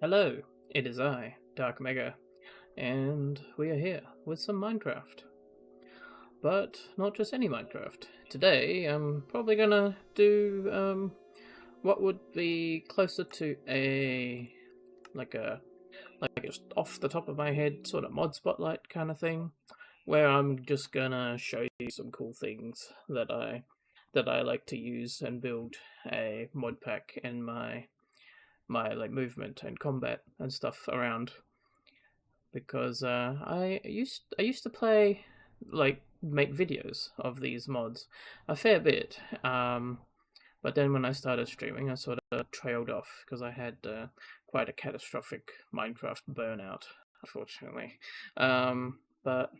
Hello, it is I, Dark Mega, and we are here with some Minecraft. But not just any Minecraft. Today, I'm probably gonna do what would be closer to like a just off the top of my head sort of mod spotlight kind of thing, where I'm just gonna show you some cool things that I like to use and build a mod pack in my like movement and combat and stuff around because I used to play like make videos of these mods a fair bit, but then when I started streaming I sort of trailed off because I had quite a catastrophic Minecraft burnout, unfortunately. But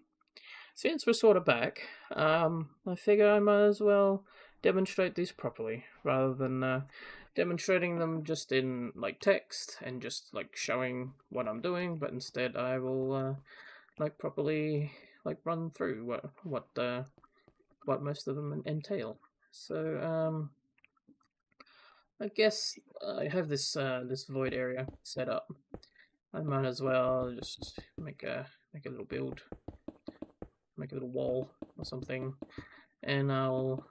since we're sort of back, I figure I might as well demonstrate these properly rather than demonstrating them just in like text and just like showing what I'm doing. But instead, I will like properly like run through what most of them entail. So I guess I have this void area set up. I might as well just make a little build, make a little wall or something, and I'll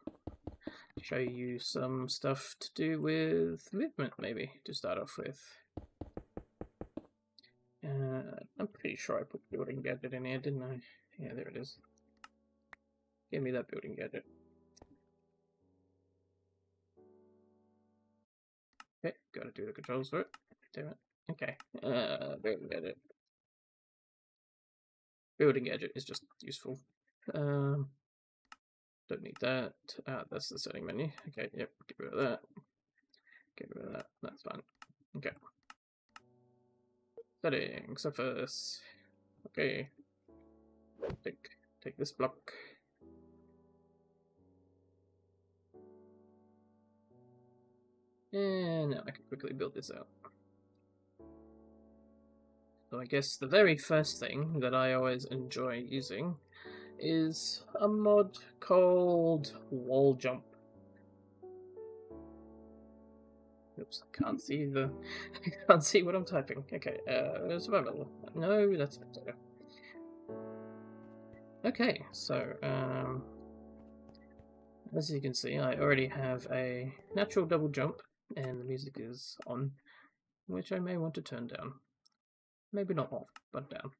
show you some stuff to do with movement, maybe, to start off with. I'm pretty sure I put building gadget in here, didn't I? Yeah, there it is. Give me that building gadget. Okay, gotta do the controls for it. Damn it. Okay, building gadget. Building gadget is just useful. Don't need that. That's the setting menu. Okay, yep, get rid of that. Get rid of that. That's fine. Okay. Settings, surface. Okay. Take this block. And now I can quickly build this out. So I guess the very first thing that I always enjoy using is a mod called Wall Jump. Oops, I can't see I can't see what I'm typing. Okay, survival. No, that's better. Okay, so as you can see, I already have a natural double jump, and the music is on, which I may want to turn down. Maybe not off, but down.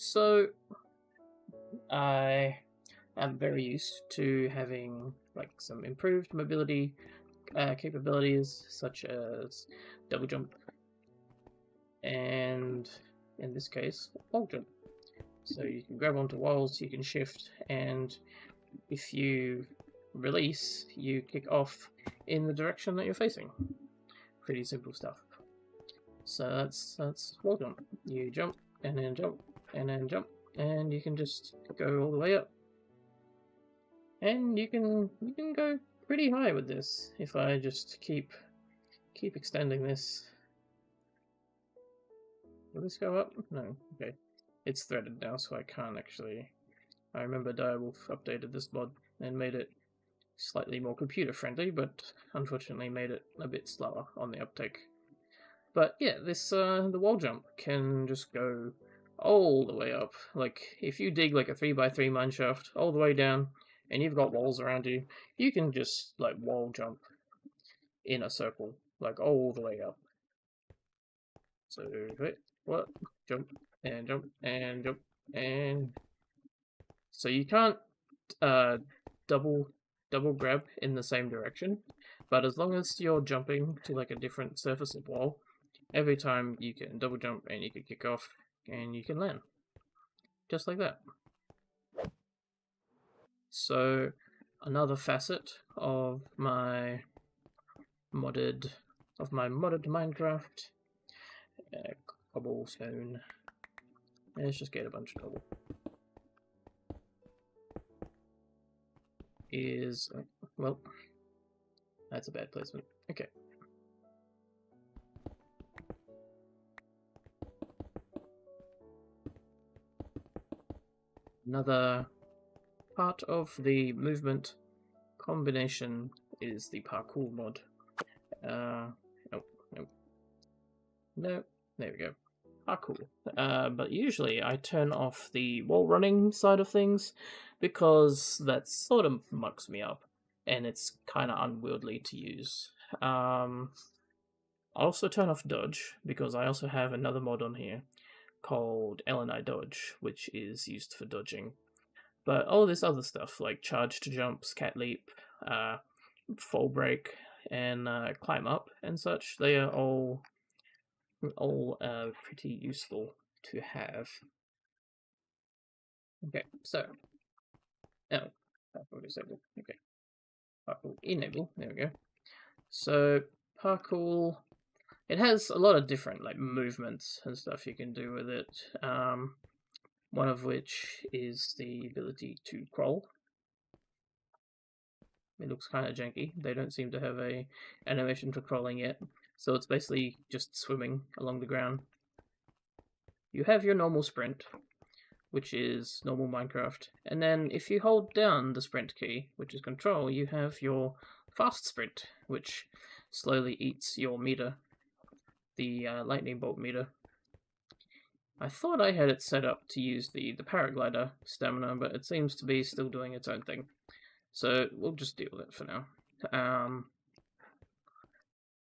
So I am very used to having like some improved mobility capabilities, such as double jump, and in this case, wall jump. So you can grab onto walls, you can shift, and if you release, you kick off in the direction that you're facing. Pretty simple stuff. So that's wall jump. You jump and then jump and then jump, and you can just go all the way up. And you can go pretty high with this if I just keep extending this. Will this go up? No. Okay. It's threaded now, so I can't actually. I remember Direwolf updated this mod and made it slightly more computer friendly, but unfortunately made it a bit slower on the uptake. But yeah, this the wall jump can just go all the way up. Like if you dig like a 3x3 mineshaft all the way down, and you've got walls around you, you can just like wall jump in a circle, like all the way up. So wait, what? Jump and jump and jump and so you can't uh double grab in the same direction, but as long as you're jumping to like a different surface of wall, every time you can double jump and you can kick off and you can land. Just like that. So another facet of my modded Minecraft cobblestone. Let's just get a bunch of cobble. Is well, that's a bad placement. Okay. Another part of the movement combination is the parkour mod. Nope. No, there we go. Parkour. But usually I turn off the wall running side of things because that sort of mucks me up and it's kind of unwieldy to use. I also turn off dodge because I also have another mod on here called LNI dodge, which is used for dodging. But all this other stuff like charged jumps, cat leap, fall break, and climb up and such, they are all pretty useful to have. Okay, so parkour disable. Okay, parkour enable. There we go. So parkour, it has a lot of different like movements and stuff you can do with it. One of which is the ability to crawl. It looks kind of janky. They don't seem to have a animation for crawling yet, so it's basically just swimming along the ground. You have your normal sprint, which is normal Minecraft, and then if you hold down the sprint key, which is control, you have your fast sprint, which slowly eats your meter, the lightning bolt meter. I thought I had it set up to use the paraglider stamina, but it seems to be still doing its own thing. So we'll just deal with it for now.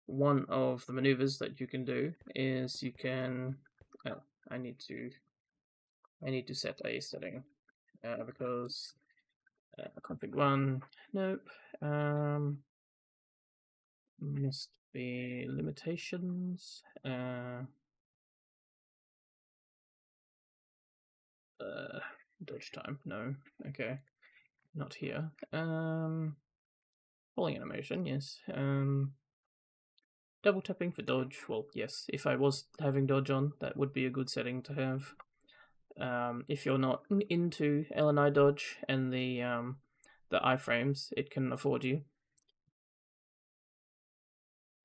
One of the maneuvers that you can do is you can. Oh, I need to set a setting because config 1. Nope. Must be limitations. Dodge time. No. Okay. Not here. Falling animation. Yes. Double tapping for dodge. Well, yes. If I was having dodge on, that would be a good setting to have. If you're not into LNI dodge and the iframes, it can afford you.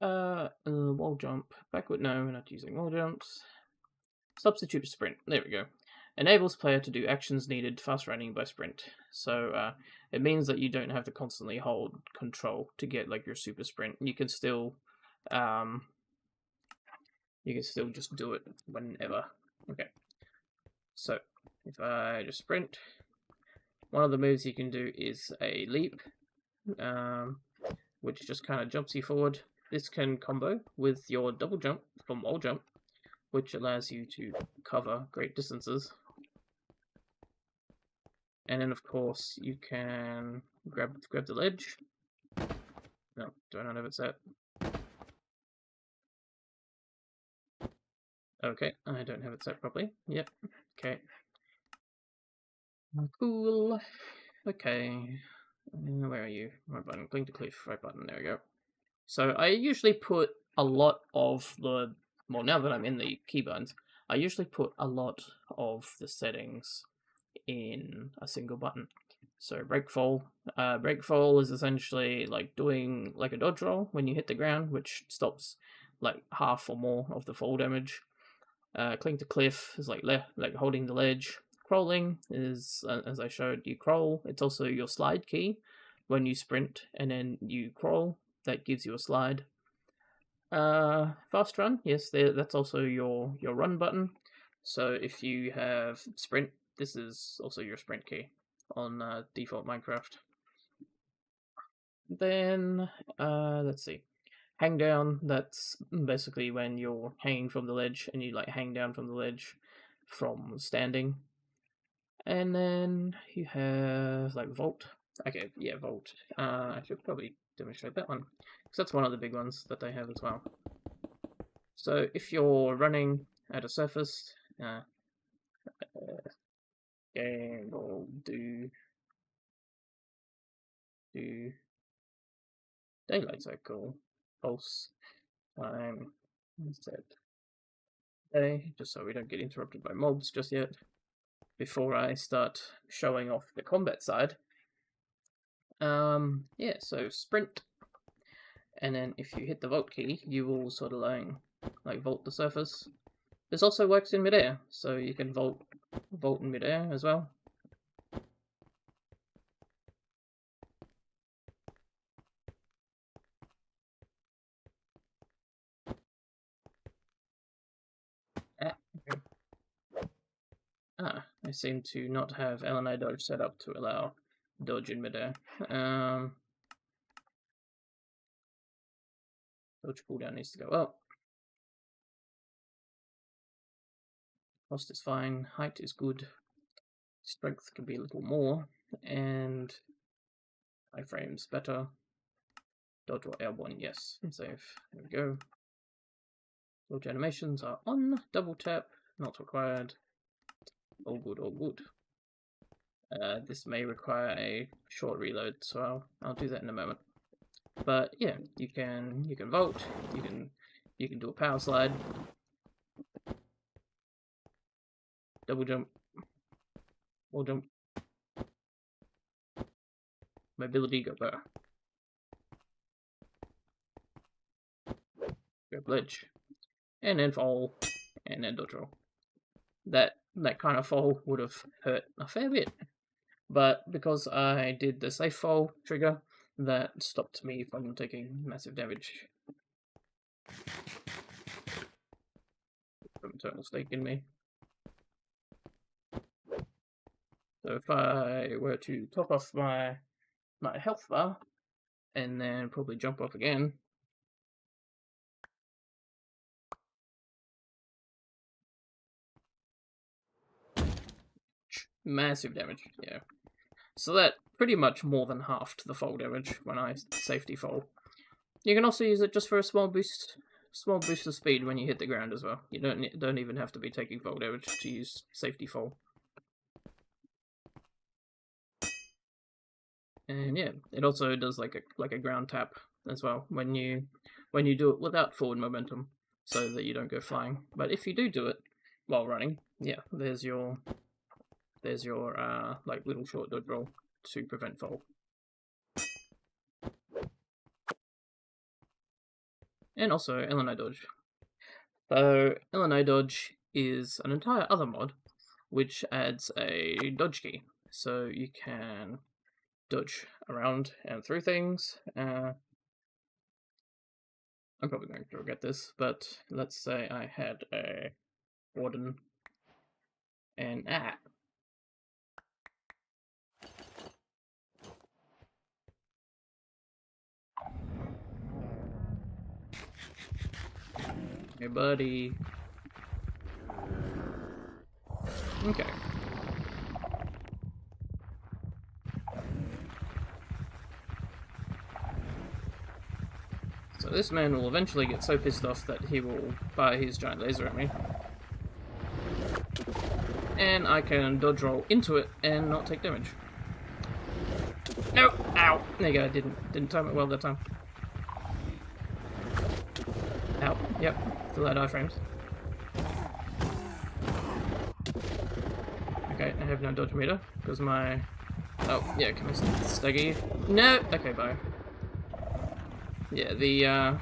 Wall jump. Backward. No, we're not using wall jumps. Substitute sprint. There we go. Enables player to do actions needed fast running by sprint. So it means that you don't have to constantly hold control to get like your super sprint. You can still just do it whenever. Okay. So if I just sprint, one of the moves you can do is a leap, which just kind of jumps you forward. This can combo with your double jump from wall jump, which allows you to cover great distances. And then, of course, you can grab the ledge. No, do I not have it set? Okay, I don't have it set properly. Yep. Okay. Cool. Okay. Where are you? Right button. Cling to cliff. Right button. There we go. So I usually put a lot of the. Well, now that I'm in the keybuttons, I usually put a lot of the settings in a single button. So breakfall. Breakfall is essentially like doing like a dodge roll when you hit the ground, which stops like half or more of the fall damage. Cling to cliff is like holding the ledge. Crawling is, as I showed, you crawl. It's also your slide key when you sprint and then you crawl. That gives you a slide. Fast run, yes, that's also your run button. So if you have sprint, this is also your sprint key on default Minecraft. Then let's see, hang down. That's basically when you're hanging from the ledge and you like hang down from the ledge from standing. And then you have like vault. Okay, yeah, vault. I should probably demonstrate that one because that's one of the big ones that they have as well. So if you're running at a surface, game will do daylight cycle pulse time instead day, just so we don't get interrupted by mobs just yet. Before I start showing off the combat side, yeah. So sprint, and then if you hit the vault key, you will sort of like vault the surface. This also works in midair, so you can vault in midair as well. I seem to not have LNI dodge set up to allow dodge in midair. Dodge cooldown needs to go up. Cost is fine. Height is good. Strength can be a little more. And iframes better. Dodge or airborne, yes. Save. There we go. Dodge animations are on. Double tap, not required. All good, all good. This may require a short reload, so I'll do that in a moment. But yeah, you can vault, you can do a power slide, double jump, wall jump, mobility, go there, go glitch, and then fall, and then dodge roll. That kind of fall would have hurt a fair bit, but because I did the safe fall trigger, that stopped me from taking massive damage from Eternal Stake in me. So if I were to top off my health bar, and then probably jump off again, massive damage, yeah. So that pretty much more than halved the fall damage when I safety fall. You can also use it just for a small boost of speed when you hit the ground as well. You don't even have to be taking fall damage to use safety fall. And yeah, it also does like a ground tap as well when you do it without forward momentum, so that you don't go flying. But if you do it while running, yeah, there's your like little short dodge roll to prevent fall. And also LNI dodge. So LNI dodge is an entire other mod which adds a dodge key, so you can dodge around and through things. I'm probably going to forget this, but let's say I had a warden and hey buddy. Okay. So this man will eventually get so pissed off that he will fire his giant laser at me. And I can dodge roll into it and not take damage. No! Ow! There you go, I didn't time it well that time. Ow. Yep. Still had iframes. Okay, I have no dodge meter, because my... Oh, yeah, can I stagger you? No! Okay, bye. Yeah, the, Ow.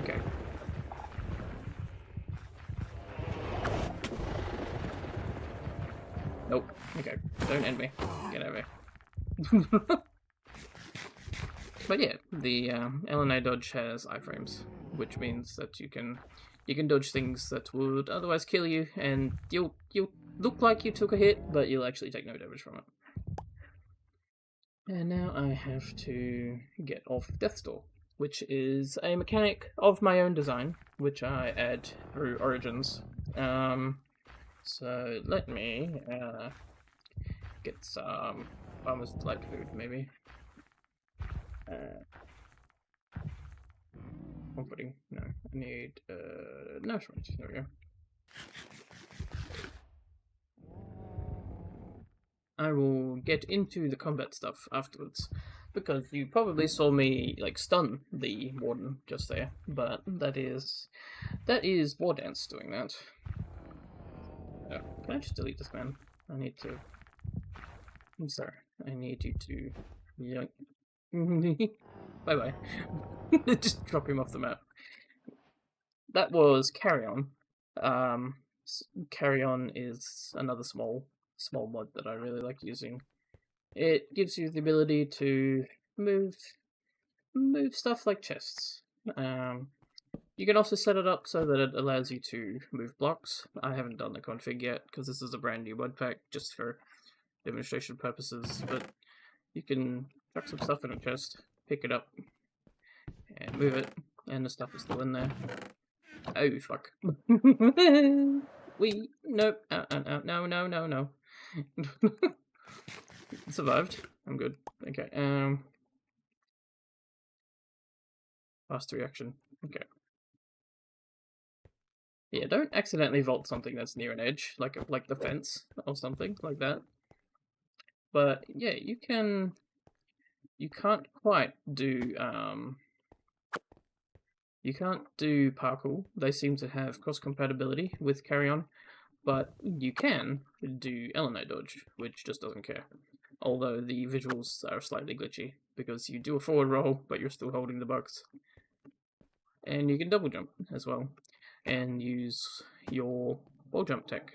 Okay. Nope. Okay. Don't end me. Get over here. But yeah, the LNA dodge has iframes, which means that you can dodge things that would otherwise kill you, and you'll look like you took a hit, but you'll actually take no damage from it. And now I have to get off Death's Door, which is a mechanic of my own design, which I add through Origins. So let me get some Farmer's Delight food, maybe. Comforting. No, I need nourishment. There we go. I will get into the combat stuff afterwards, because you probably saw me like stun the warden just there, but that is War Dance doing that. Oh, can I just delete this man? I need to. I'm sorry. I need you to. Yoink. Bye bye. Just drop him off the map. That was Carrion. Carrion is another small mod that I really like using. It gives you the ability to move stuff like chests. You can also set it up so that it allows you to move blocks. I haven't done the config yet because this is a brand new mod pack just for demonstration purposes, but you can chuck some stuff in a chest, pick it up, and move it, and the stuff is still in there. Oh, fuck. Nope. No. Survived. I'm good. Okay, fast reaction. Okay. Yeah, don't accidentally vault something that's near an edge, like the fence or something like that. But yeah, you can't quite do you can't do parkour. They seem to have cross compatibility with Carry On, but you can do Elinite dodge, which just doesn't care. Although the visuals are slightly glitchy because you do a forward roll, but you're still holding the box. And you can double jump as well, and use your wall jump tech.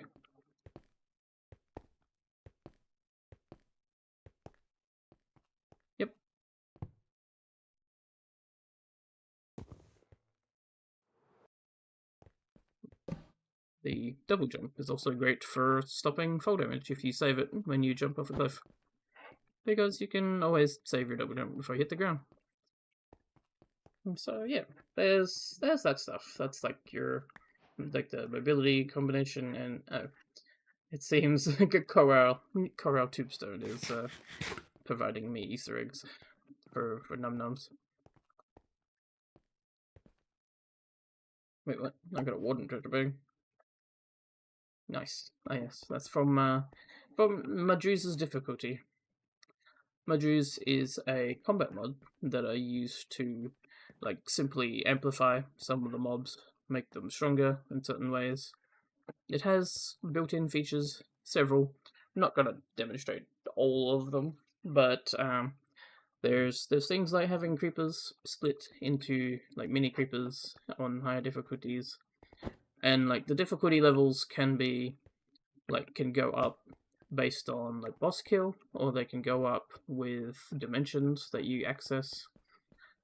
Yep. The double jump is also great for stopping fall damage if you save it when you jump off a cliff, because you can always save your double jump before you hit the ground. So yeah, there's that stuff. That's like the mobility combination, and it seems like a Corel Tombstone is providing me Easter eggs for num nums. Wait, what? I got a Warden treasure bag. Nice. Ah, yes, that's from Madruse's difficulty. Madruse is a combat mod that I use to, like, simply amplify some of the mobs, make them stronger in certain ways. It has built-in features, several. I'm not gonna demonstrate all of them, but there's things like having creepers split into like mini creepers on higher difficulties, and like the difficulty levels can go up based on like boss kill, or they can go up with dimensions that you access.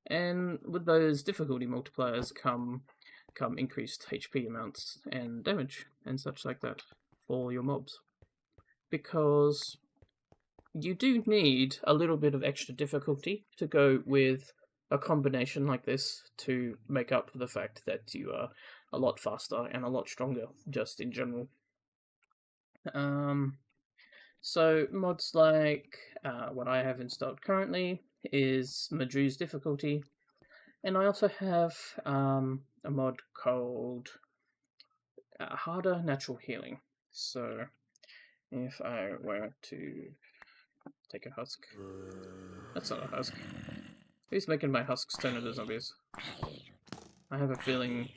And with those difficulty multipliers come increased HP amounts and damage and such like that for your mobs. Because you do need a little bit of extra difficulty to go with a combination like this to make up for the fact that you are a lot faster and a lot stronger just in general. So mods like what I have installed currently is Madru's difficulty, and I also have a mod called Harder Natural Healing. So if I were to take a husk, that's not a husk. Who's making my husks turn into zombies? I have a feeling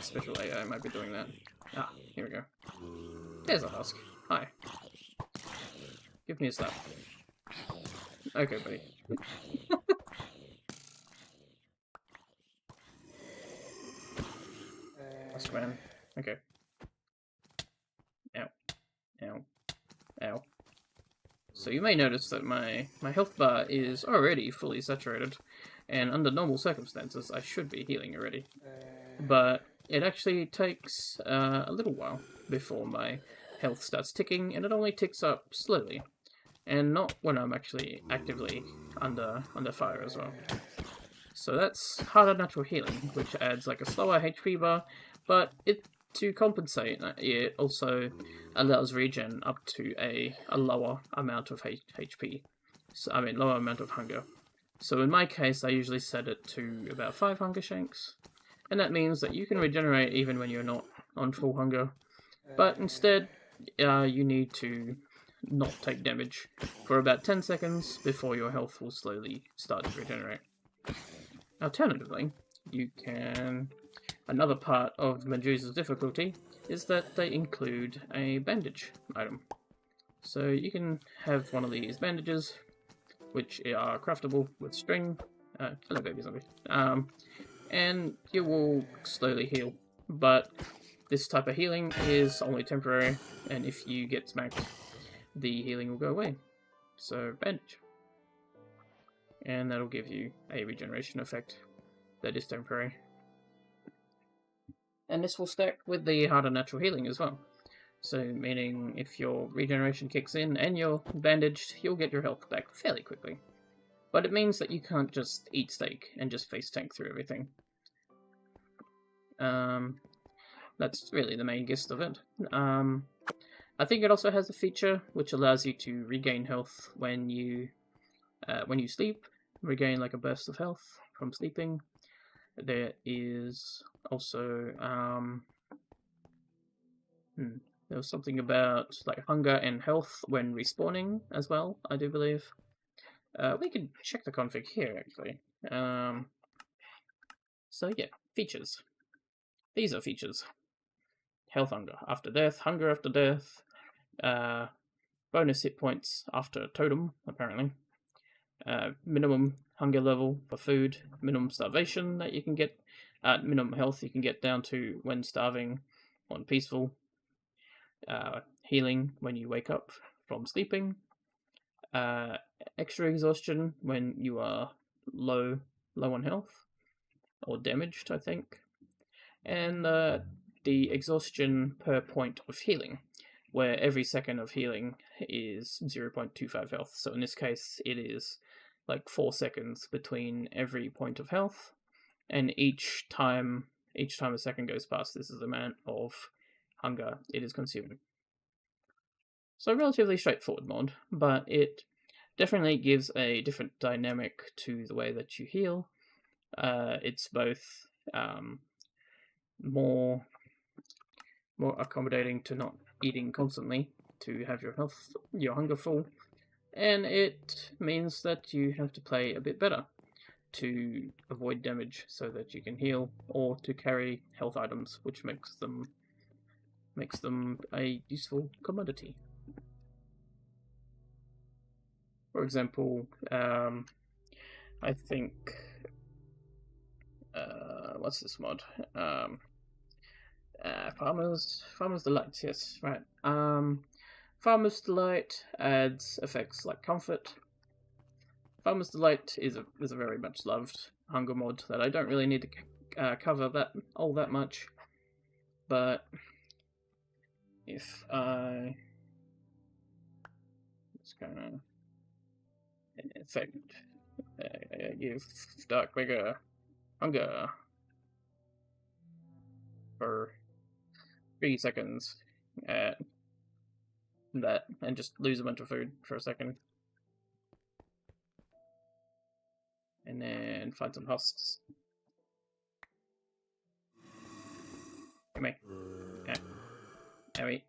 special AI might be doing that. Ah, here we go. There's a husk. Hi. Give me a slap. Okay, buddy. Husk man. Okay. Ow. Ow. Ow. So you may notice that my health bar is already fully saturated, and under normal circumstances I should be healing already. But it actually takes a little while before my health starts ticking, and it only ticks up slowly, and not when I'm actually actively under fire as well. So that's Harder Natural Healing, which adds like a slower HP bar, but to compensate, it also allows regen up to a lower amount of HP. So, I mean, lower amount of hunger. So in my case, I usually set it to about 5 hunger shanks, and that means that you can regenerate even when you're not on full hunger. But instead, you need to not take damage for about 10 seconds before your health will slowly start to regenerate. Alternatively, you can... Another part of Medusa's difficulty is that they include a bandage item. So you can have one of these bandages, which are craftable with string. Hello, baby zombie. And you will slowly heal. But this type of healing is only temporary, and if you get smacked, the healing will go away. So, bandage. And that'll give you a regeneration effect that is temporary. And this will stack with the harder natural healing as well. So, meaning if your regeneration kicks in and you're bandaged, you'll get your health back fairly quickly. But it means that you can't just eat steak and just face tank through everything. That's really the main gist of it. I think it also has a feature which allows you to regain health when you sleep, regain like a burst of health from sleeping. There is also there was something about like hunger and health when respawning as well, I do believe. We can check the config here actually. So yeah, features. These are features. Health hunger after death, hunger after death, bonus hit points after totem, apparently. Minimum hunger level for food, minimum starvation that you can get, minimum health you can get down to when starving on peaceful, healing when you wake up from sleeping, extra exhaustion when you are low on health, or damaged, I think, and the exhaustion per point of healing, where every second of healing is 0.25 health. So in this case, it is like 4 seconds between every point of health, and each time a second goes past, this is the amount of hunger it is consuming. So relatively straightforward mod, but it definitely gives a different dynamic to the way that you heal. It's both more accommodating to not eating constantly to have your hunger full, and it means that you have to play a bit better to avoid damage so that you can heal, or to carry health items, which makes them a useful commodity. For example, I think what's this mod? Farmer's Delight, yes, right. Farmer's Delight adds effects like comfort. Farmer's Delight is a very much loved hunger mod that I don't really need to cover that much. But if I just gonna in effect give Darkmega hunger for 3 seconds at that, and just lose a bunch of food for a second, and then find some husks. Come here. Owie.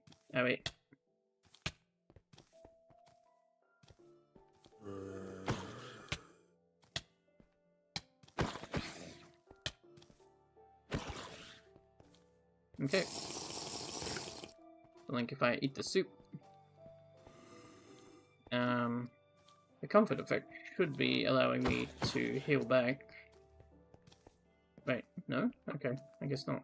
Okay. I think if I eat the soup, the comfort effect should be allowing me to heal back. Wait, no? Okay, I guess not.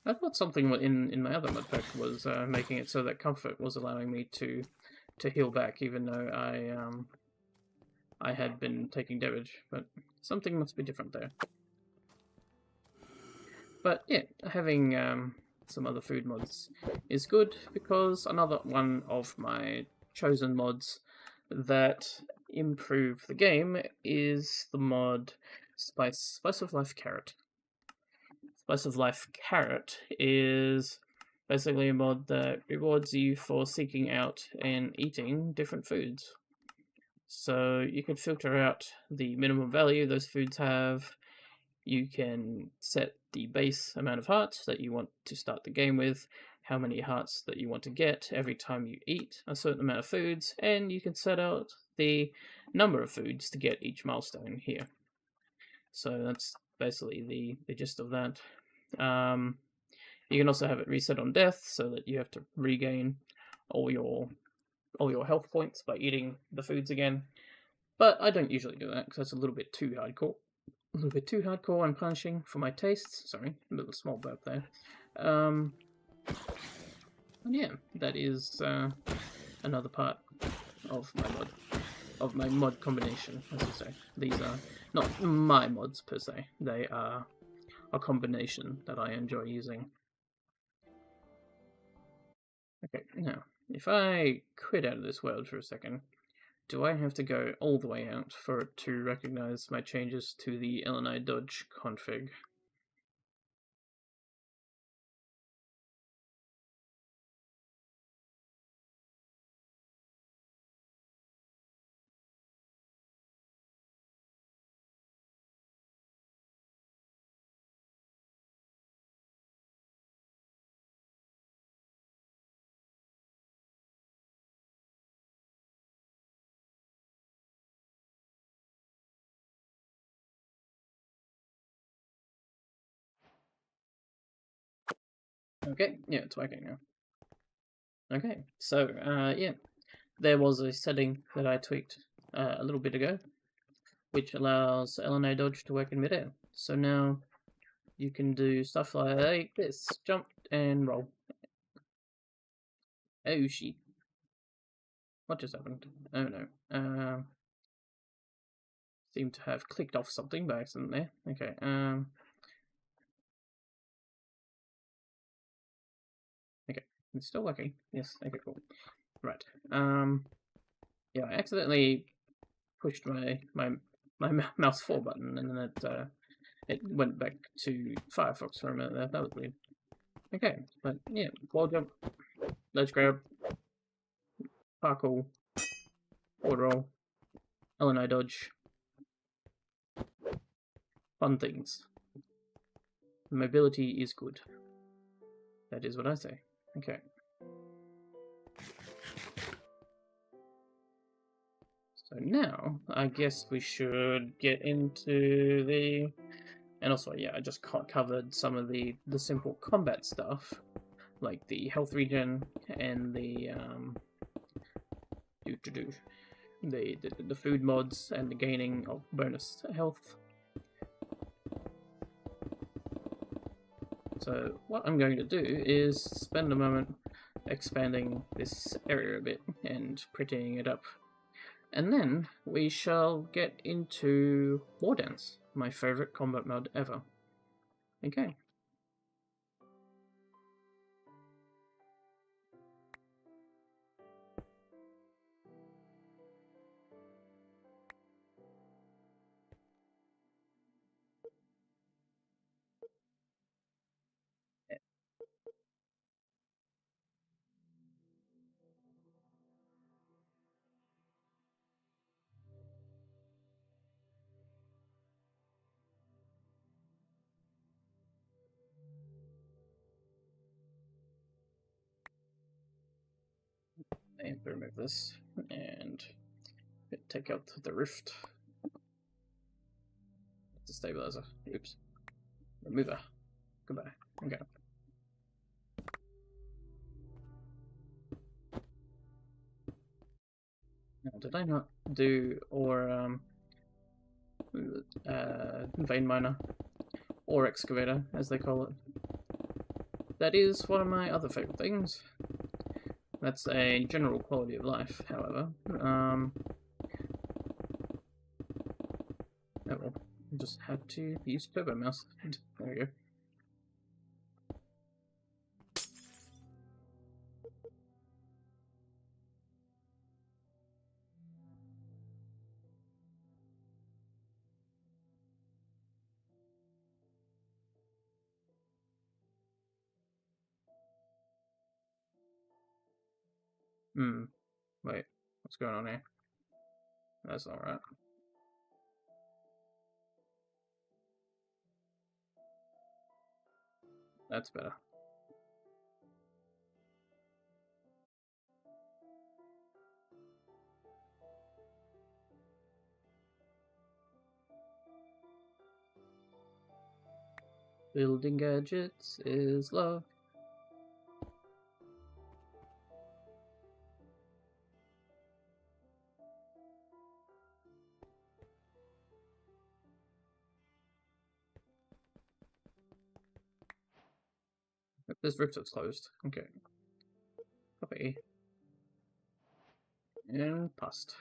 I thought something in my other mod pack was making it so that comfort was allowing me to heal back, even though I had been taking damage, but something must be different there. But yeah, having some other food mods is good, because another one of my chosen mods that improve the game is the mod Spice of Life Carrot. Spice of Life Carrot is basically a mod that rewards you for seeking out and eating different foods. So you can filter out the minimum value those foods have. You can set the base amount of hearts that you want to start the game with, how many hearts that you want to get every time you eat a certain amount of foods, and you can set out the number of foods to get each milestone here. So that's basically the gist of that. You can also have it reset on death, so that you have to regain all your health points by eating the foods again. But I don't usually do that, because that's a little bit too hardcore. A little bit too hardcore and punishing for my tastes. Sorry, a little small burp there. And yeah, that is another part of my mod. of my mod combination, as you say. These are not my mods per se. They are a combination that I enjoy using. Okay, now, if I quit out of this world for a second, do I have to go all the way out for it to recognize my changes to the LNI Dodge config? Okay, yeah, it's working now. Okay, so, yeah, there was a setting that I tweaked a little bit ago, which allows LNA Dodge to work in midair. So now you can do stuff like this, jump and roll. Oh shit. What just happened? Oh no. Seem to have clicked off something by accident there. Okay, okay, it's still working. Yes, okay, cool. Right. Yeah, I accidentally pushed my mouse 4 button and then it went back to Firefox for a minute there. That was weird. Okay, but yeah, wall jump, ledge grab, parkour, forward roll, LNI dodge, fun things. Mobility is good. That is what I say. Okay. So now, I guess we should get into the... And also, yeah, I just covered some of the simple combat stuff, like the health regen and the the food mods and the gaining of bonus health. So what I'm going to do is spend a moment expanding this area a bit and prettying it up. And then we shall get into War Dance, my favorite combat mod ever. Okay. And remove this and take out the rift. The stabilizer. Oops. Remover. Goodbye. Okay. Now, did I not do or vein miner or excavator as they call it? That is one of my other favorite things. That's a general quality of life, however. Oh well, I just had to use Turbo Mouse. There we go. Wait, what's going on here? That's not right. That's better. Building gadgets is love. This rift is closed. Okay. Copy. And past.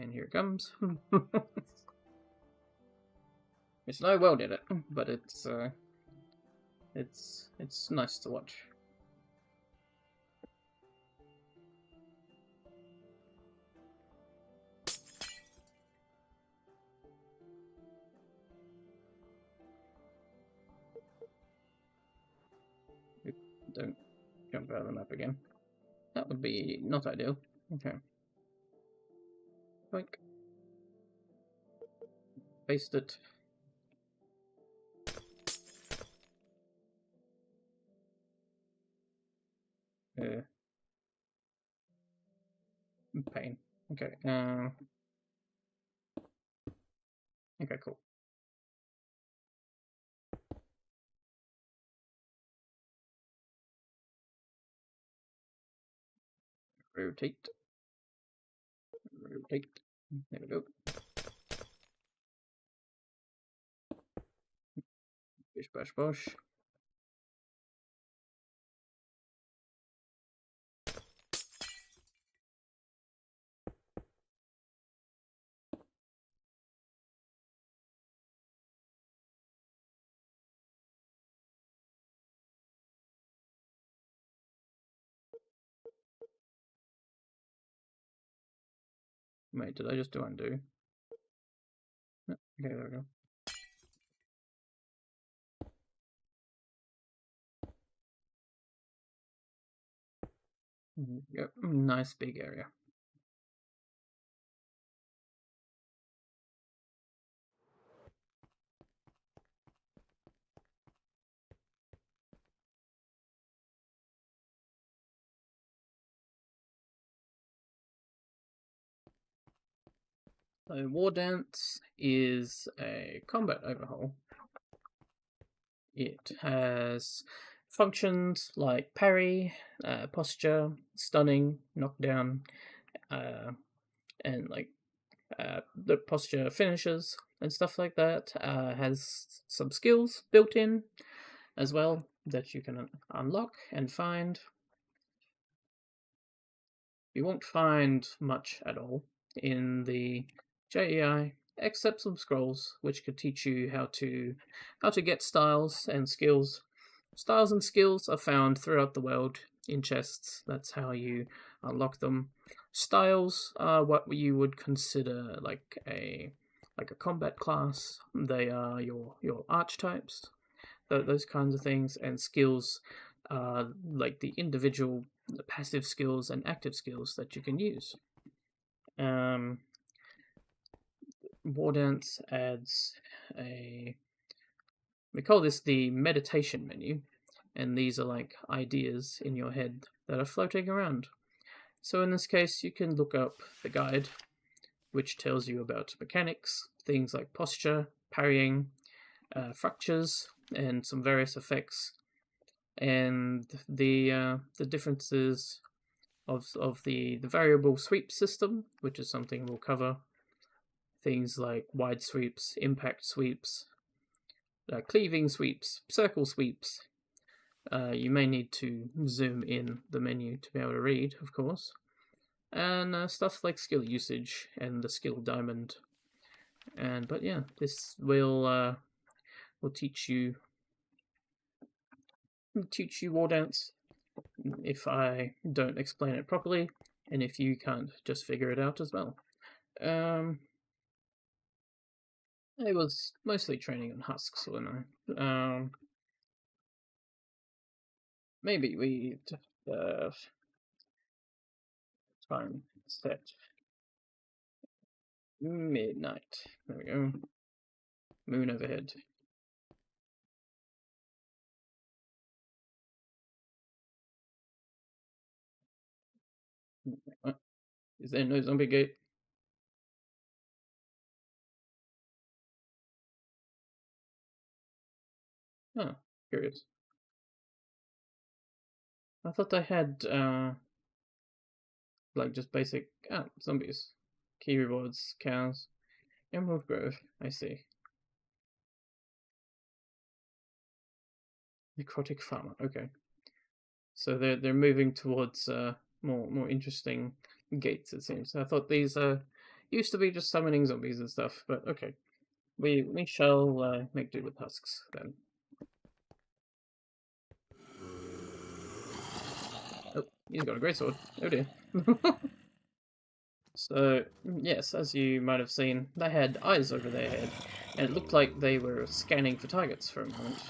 And here it comes. It's not well did it, but it's nice to watch. Don't jump out of the map again. That would be not ideal. Okay. Boink. Paste it. Pain. Okay. Okay, cool. Rotate. Rotate. There we go. Bish bash bosh. Wait, did I just do undo? Okay, there we go. Yep, nice big area. So War Dance is a combat overhaul. It has functions like parry, posture, stunning, knockdown, and like the posture finishes and stuff like that. Has some skills built in as well that you can unlock and find. You won't find much at all in the JEI, except some scrolls which could teach you how to get styles and skills. Styles and skills are found throughout the world in chests. That's how you unlock them. Styles are what you would consider like a combat class. They are your archetypes, those kinds of things, and skills are like the individual passive skills and active skills that you can use. War Dance adds we call this the meditation menu, and these are like ideas in your head that are floating around. So in this case, you can look up the guide, which tells you about mechanics, things like posture, parrying, fractures, and some various effects, and the differences of the variable sweep system, which is something we'll cover. Things like wide sweeps, impact sweeps, cleaving sweeps, circle sweeps. You may need to zoom in the menu to be able to read, of course. And stuff like skill usage and the skill diamond. But yeah, this will teach you War Dance if I don't explain it properly, and if you can't just figure it out as well. I was mostly training on husks, wasn't I? Maybe we time set midnight. There we go. Moon overhead. What? Is there no zombie gate? Oh, curious. I thought I had like just basic zombies. Key rewards, cows. Emerald Grove, I see. Necrotic Farmer, okay. So they're moving towards more interesting gates, it seems. I thought these used to be just summoning zombies and stuff, but okay. We shall make do with husks then. Oh, he's got a great sword. Oh dear. So, yes, as you might have seen, they had eyes over their head, and it looked like they were scanning for targets for a moment.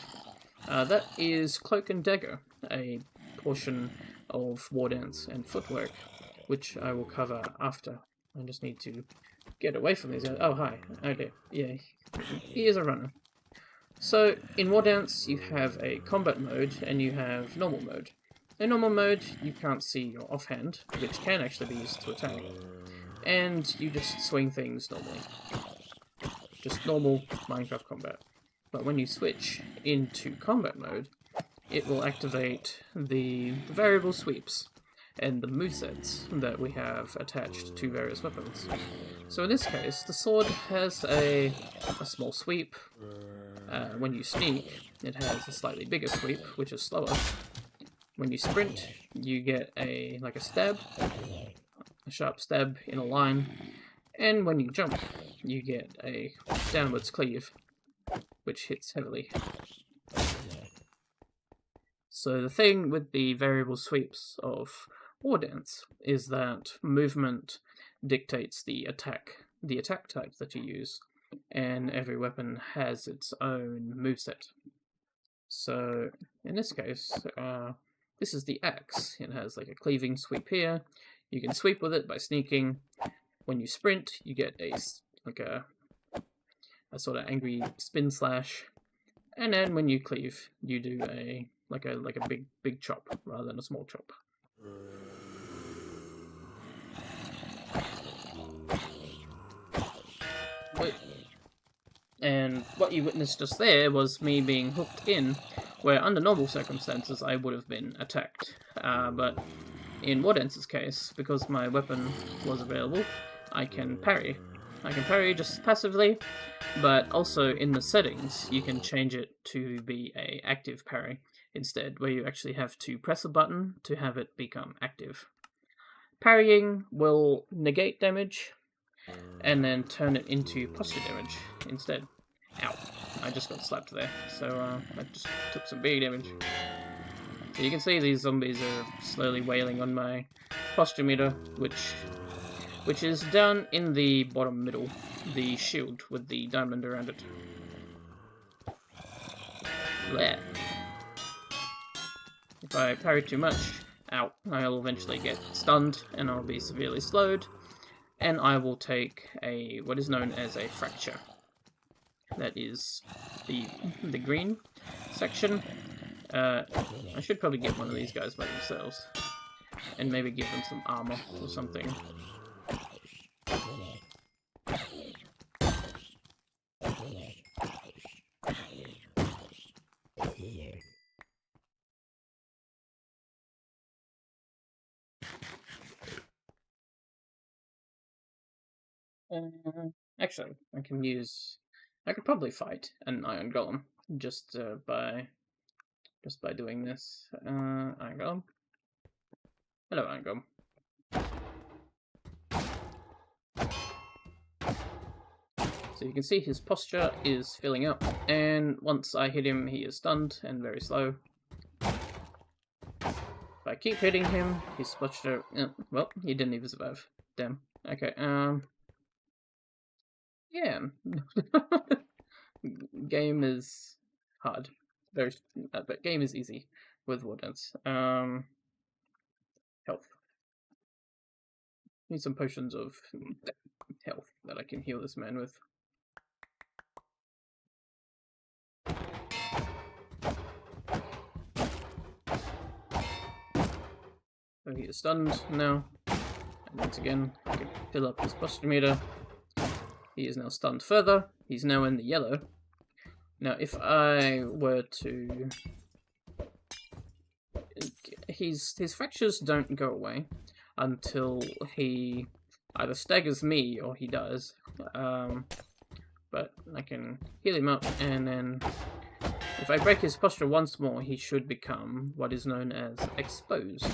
That is Cloak and Dagger, a portion of War Dance and Footwork, which I will cover after. I just need to get away from these guys. Oh, hi. Okay, yeah, he is a runner. So, in War Dance, you have a combat mode, and you have normal mode. In normal mode, you can't see your offhand, which can actually be used to attack. And you just swing things normally. Just normal Minecraft combat. But when you switch into combat mode, it will activate the variable sweeps and the movesets that we have attached to various weapons. So in this case, the sword has a small sweep. When you sneak, it has a slightly bigger sweep, which is slower. When you sprint, you get a stab, a sharp stab in a line, and when you jump, you get a downwards cleave, which hits heavily. So the thing with the variable sweeps of War Dance is that movement dictates the attack type that you use, and every weapon has its own moveset. So in this case, this is the axe. It has like a cleaving sweep here. You can sweep with it by sneaking. When you sprint, you get a sort of angry spin slash, and then when you cleave, you do a big chop rather than a small chop. And what you witnessed just there was me being hooked in, where under normal circumstances I would have been attacked. But in War Dance's case, because my weapon was available, I can parry. I can parry just passively, but also in the settings you can change it to be a active parry instead, where you actually have to press a button to have it become active. Parrying will negate damage and then turn it into posture damage instead. Ow. I just got slapped there, so I just took some big damage. So you can see these zombies are slowly wailing on my posture meter, which is down in the bottom middle, the shield with the diamond around it. There. If I parry too much, I'll eventually get stunned and I'll be severely slowed, and I will take what is known as a fracture. That is the green section. I should probably get one of these guys by themselves, and maybe give them some armor or something. Actually, I could probably fight an iron golem just by doing this. Iron golem. Hello, iron golem. So you can see his posture is filling up, and once I hit him, he is stunned and very slow. If I keep hitting him, his posture... well, he didn't even survive. Damn. Okay, yeah. Game is hard. But game is easy with War Dance. Health. Need some potions of health that I can heal this man with. So he is stunned now. And once again, I can fill up his posture meter. He is now stunned further. He's now in the yellow. Now, if I were to... His fractures don't go away until he either staggers me or he dies. But I can heal him up, and then if I break his posture once more, he should become what is known as exposed.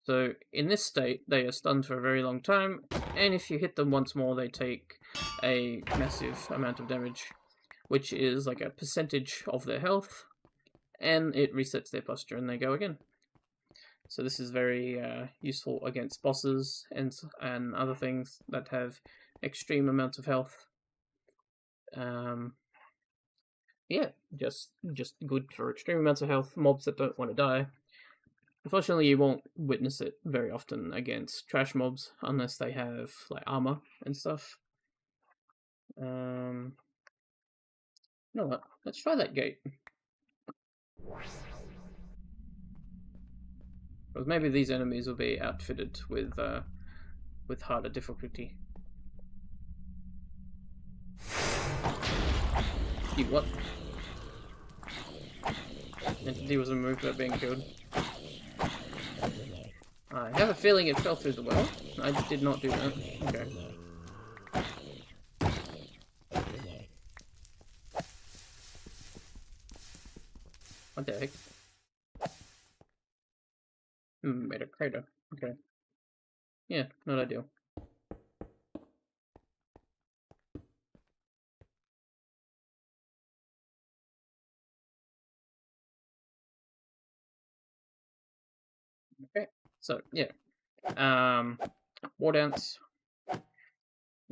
So in this state, they are stunned for a very long time, and if you hit them once more, they take a massive amount of damage, which is like a percentage of their health, and it resets their posture and they go again. So this is very useful against bosses and other things that have extreme amounts of health. Yeah, just good for extreme amounts of health, mobs that don't want to die. Unfortunately, you won't witness it very often against trash mobs unless they have like armor and stuff. You know what? Let's try that gate. Because maybe these enemies will be outfitted with harder difficulty. You what? Entity was removed without being killed. I have a feeling it fell through the well. I did not do that. Okay. What the heck? Made a crater. Okay. Yeah, not ideal. Okay. So yeah. War Dance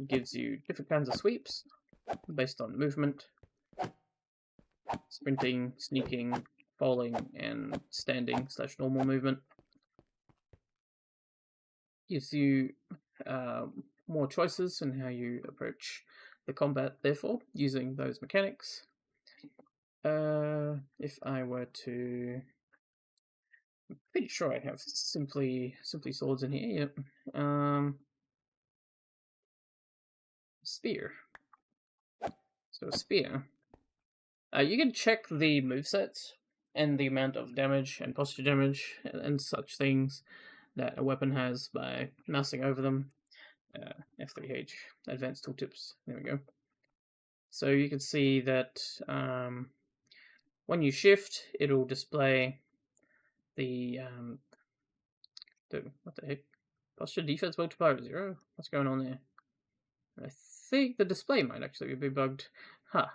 gives you different kinds of sweeps based on movement, sprinting, sneaking, falling, and standing / normal movement. Gives you more choices in how you approach the combat, therefore, using those mechanics. If I were to... I'm pretty sure I have simply swords in here, yep. Spear. So a spear. You can check the movesets and the amount of damage and posture damage and such things that a weapon has by mousing over them. F3H, Advanced Tooltips, there we go. So you can see that when you shift, it'll display the what the heck? Posture defense multiplier of 0? What's going on there? I think the display might actually be bugged. Huh.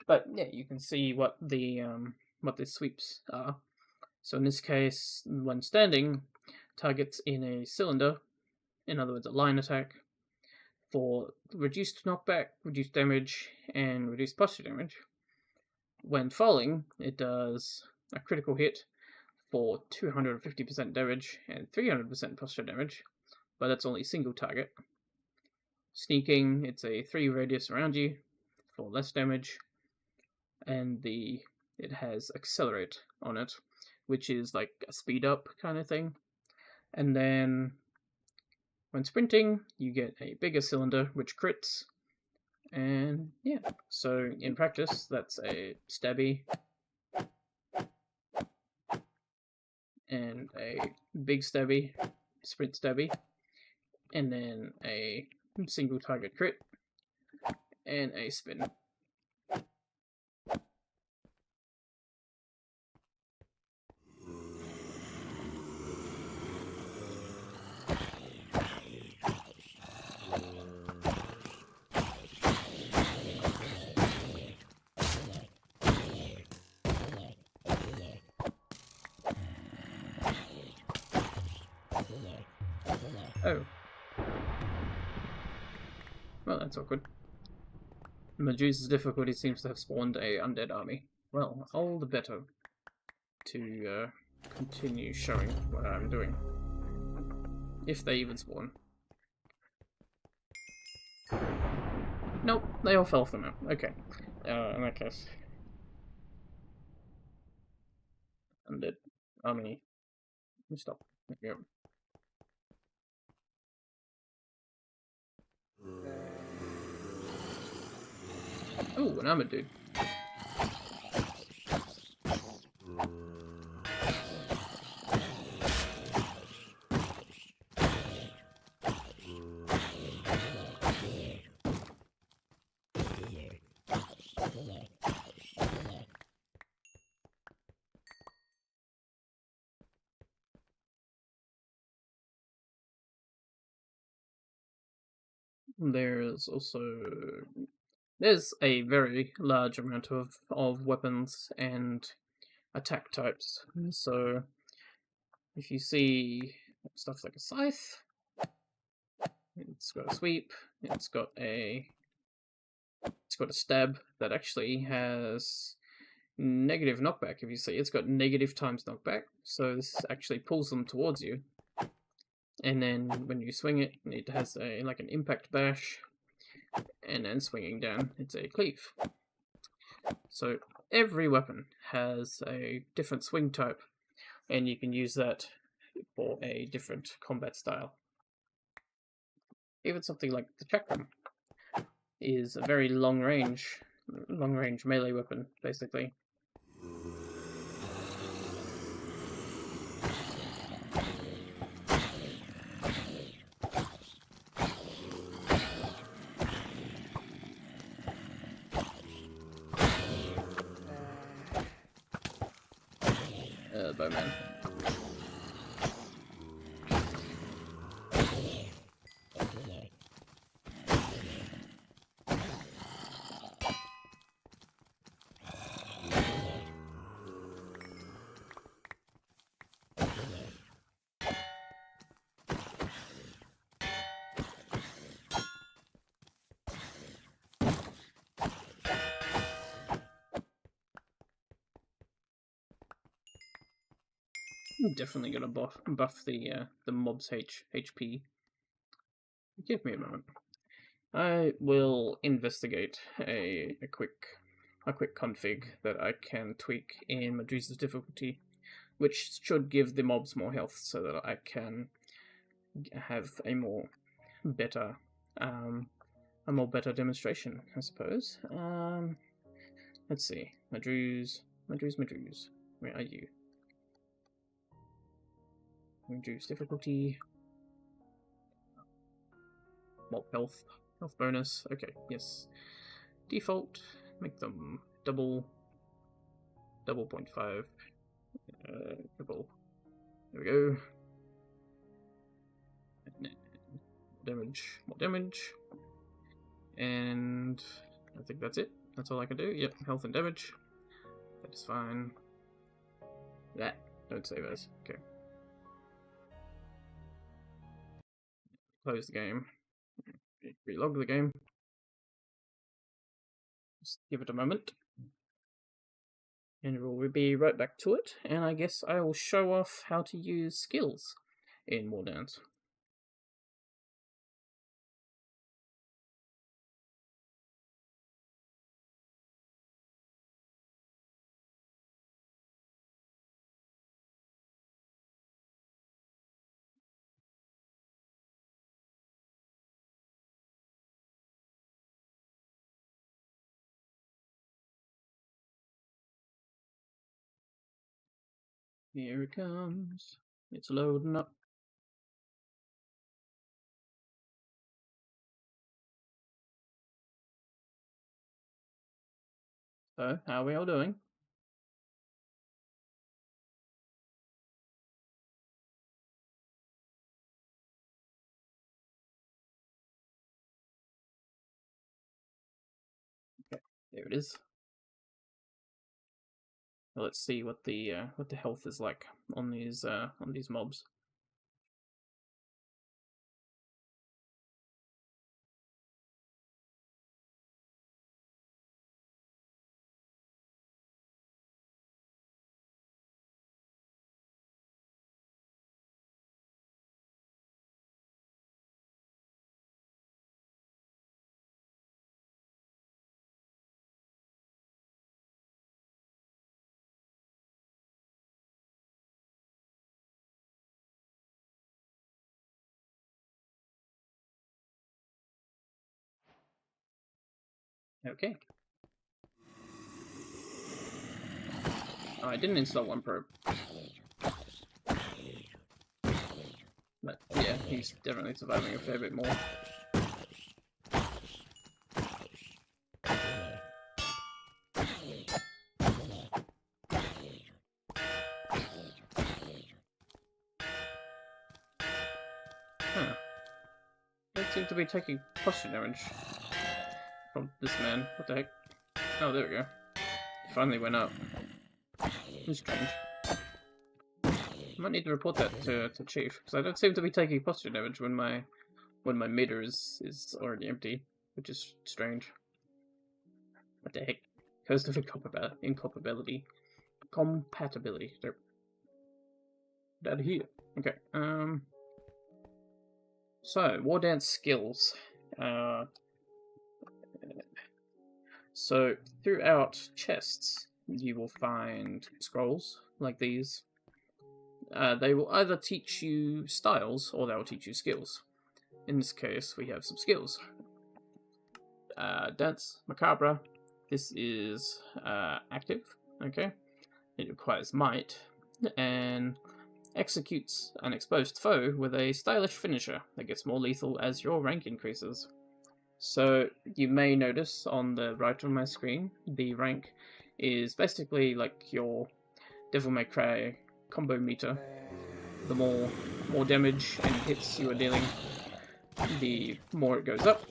But yeah, you can see what the sweeps are. So in this case, when standing, targets in a cylinder, in other words, a line attack, for reduced knockback, reduced damage, and reduced posture damage. When falling, it does a critical hit for 250% damage and 300% posture damage, but that's only single target. Sneaking, it's a 3 radius around you for less damage, and it has accelerate on it, which is like a speed up kind of thing. And then when sprinting, you get a bigger cylinder which crits. And yeah, so in practice, that's a stabby and a big stabby, sprint stabby, and then a single target crit and a spin. Oh. Well, that's awkward. Medusa's difficulty seems to have spawned a undead army. Well, all the better to continue showing what I'm doing. If they even spawn. Nope, they all fell from it. Okay. In that case. Undead army. Stop. There we go. Oh, an armored dude. There's also there's a very large amount of weapons and attack types. So if you see stuff like a scythe, it's got a sweep, it's got a stab that actually has negative knockback. If you see, it's got negative times knockback, so this actually pulls them towards you. And then when you swing it, it has a like an impact bash, and then swinging down, it's a cleave. So every weapon has a different swing type, and you can use that for a different combat style. Even something like the chakram is a very long range melee weapon, basically. Bowman. I'm definitely gonna buff the mob's HP. Give me a moment. I will investigate a quick config that I can tweak in Medusa's difficulty, which should give the mobs more health, so that I can have a more better demonstration, I suppose. Let's see, Meduse, where are you? Reduce difficulty. Mob health bonus. Okay, yes. Default. Make them double 0.5. Double. There we go. More damage. And I think that's it. That's all I can do. Yep, health and damage. That is fine. That. Don't save us. Okay. Close the game. Relog the game. Just give it a moment. And we'll be right back to it. And I guess I will show off how to use skills in Wardance. Here it comes. It's loading up. So, how are we all doing? Okay, there it is. Well, let's see what the health is like on these mobs. Okay. Oh, I didn't install one probe. But yeah, he's definitely surviving a fair bit more. Huh. seem to be taking posture damage from this man. What the heck? Oh, there we go. It finally went up. It's strange. I might need to report that to Chief, because I don't seem to be taking posture damage when my meter is already empty, which is strange. What the heck? Coast of incompatibility. Compatibility. There. Down here. Okay. So, War Dance skills. So, throughout chests, you will find scrolls like these. They will either teach you styles, or they will teach you skills. In this case, we have some skills. Dance Macabre. This is active, okay? It requires might, and executes an exposed foe with a stylish finisher that gets more lethal as your rank increases. So you may notice on the right of my screen, the rank is basically like your Devil May Cry combo meter. The more damage and hits you are dealing, the more it goes up.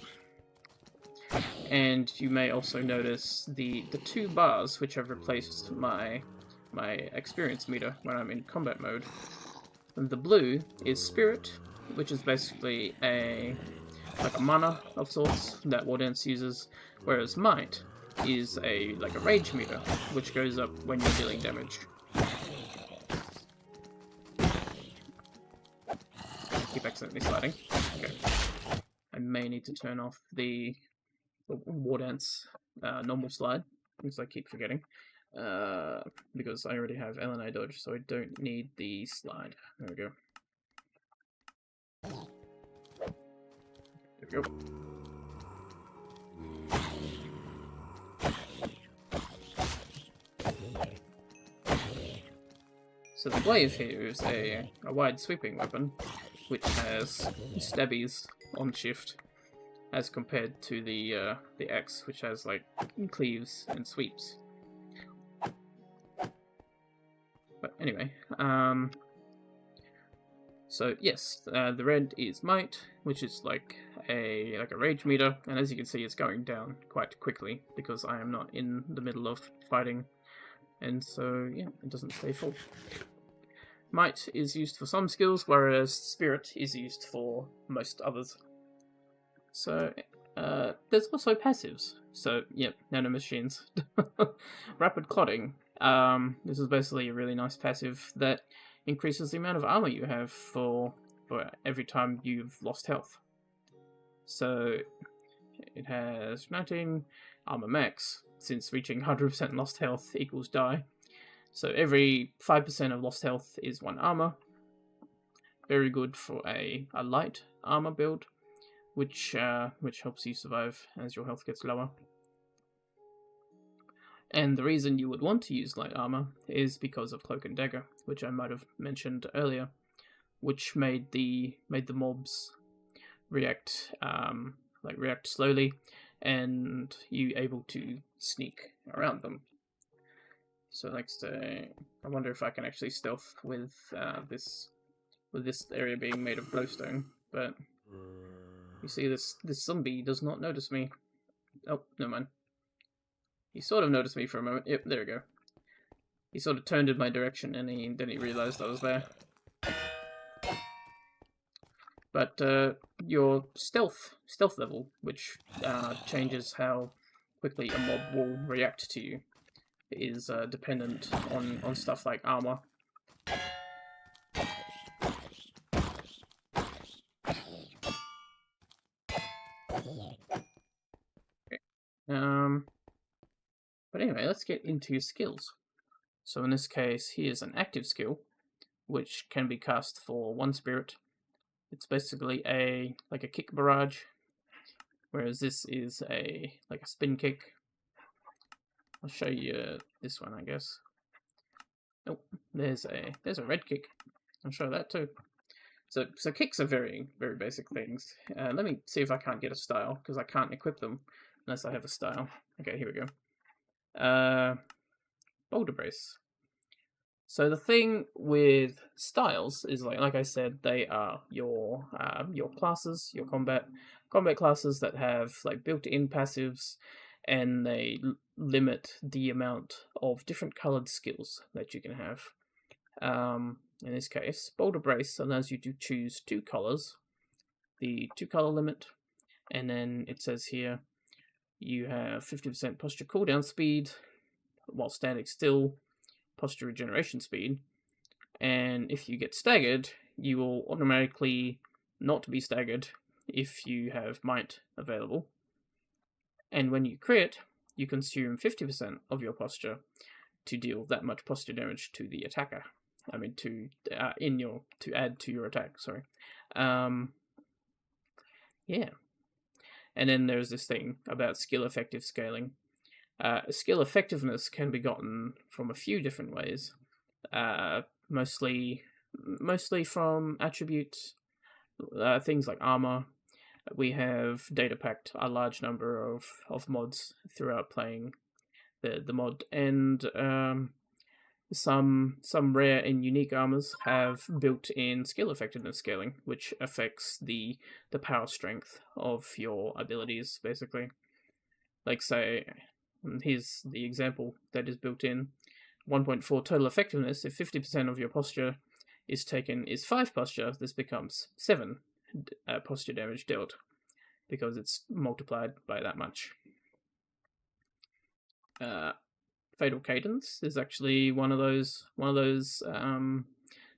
And you may also notice the 2 bars which have replaced my experience meter when I'm in combat mode. And the blue is Spirit, which is basically like a mana of sorts that War Dance uses, whereas Might is like a rage meter, which goes up when you're dealing damage. Keep accidentally sliding. Okay. I may need to turn off the War Dance normal slide, because I keep forgetting. Because I already have LNI dodge, so I don't need the slide. There we go. There we go. So the glaive here is a wide sweeping weapon, which has stabbies on shift, as compared to the axe, which has like cleaves and sweeps. But anyway, so yes, the red is might, which is like a rage meter, and as you can see, it's going down quite quickly because I am not in the middle of fighting, and so yeah, it doesn't stay full. Might is used for some skills, whereas Spirit is used for most others. So there's also passives. So yep, nanomachines. Rapid Clotting. This is basically a really nice passive that increases the amount of armor you have for every time you've lost health. So it has 19 armor max, since reaching 100% lost health equals die. So every 5% of lost health is 1 armor. Very good for a light armor build, which helps you survive as your health gets lower. And the reason you would want to use light armor is because of Cloak and Dagger, which I might have mentioned earlier, which made the mobs react react slowly, and you able to sneak around them. So next, I wonder if I can actually stealth with this area being made of glowstone. But you see, this zombie does not notice me. Oh, never mind. He sort of noticed me for a moment. Yep, there we go. He sort of turned in my direction, and then he realized I was there. But your stealth level, which changes how quickly a mob will react to you, is dependent on stuff like armor. Okay. But anyway, let's get into skills. So in this case, here's an active skill, which can be cast for 1 spirit. It's basically a kick barrage, whereas this is a spin kick. I'll show you this one, I guess. Oh, there's a red kick. I'll show that too. So kicks are very, very basic things. Let me see if I can't get a style, because I can't equip them unless I have a style. Okay, here we go. Boulder Brace. So the thing with styles is like I said, they are your classes, your combat classes that have like built-in passives, and they limit the amount of different colored skills that you can have. In this case, Boulder Brace allows you to choose 2 colors, the 2-color limit, and then it says here you have 50% posture cooldown speed while standing still, posture regeneration speed, and if you get staggered, you will automatically not be staggered if you have might available. And when you crit, you consume 50% of your posture to deal that much posture damage to the attacker. I mean, to add to your attack. Sorry. Yeah. And then there's this thing about skill effective scaling. Skill effectiveness can be gotten from a few different ways. Mostly from attributes, things like armor. We have data packed a large number of mods throughout playing the mod, and some rare and unique armors have built-in skill effectiveness scaling, which affects the power strength of your abilities, basically. Like, say, here's the example that is built in. 1.4 total effectiveness. If 50% of your posture is taken is 5 posture, this becomes 7 posture damage dealt, because it's multiplied by that much. Fatal Cadence is actually one of those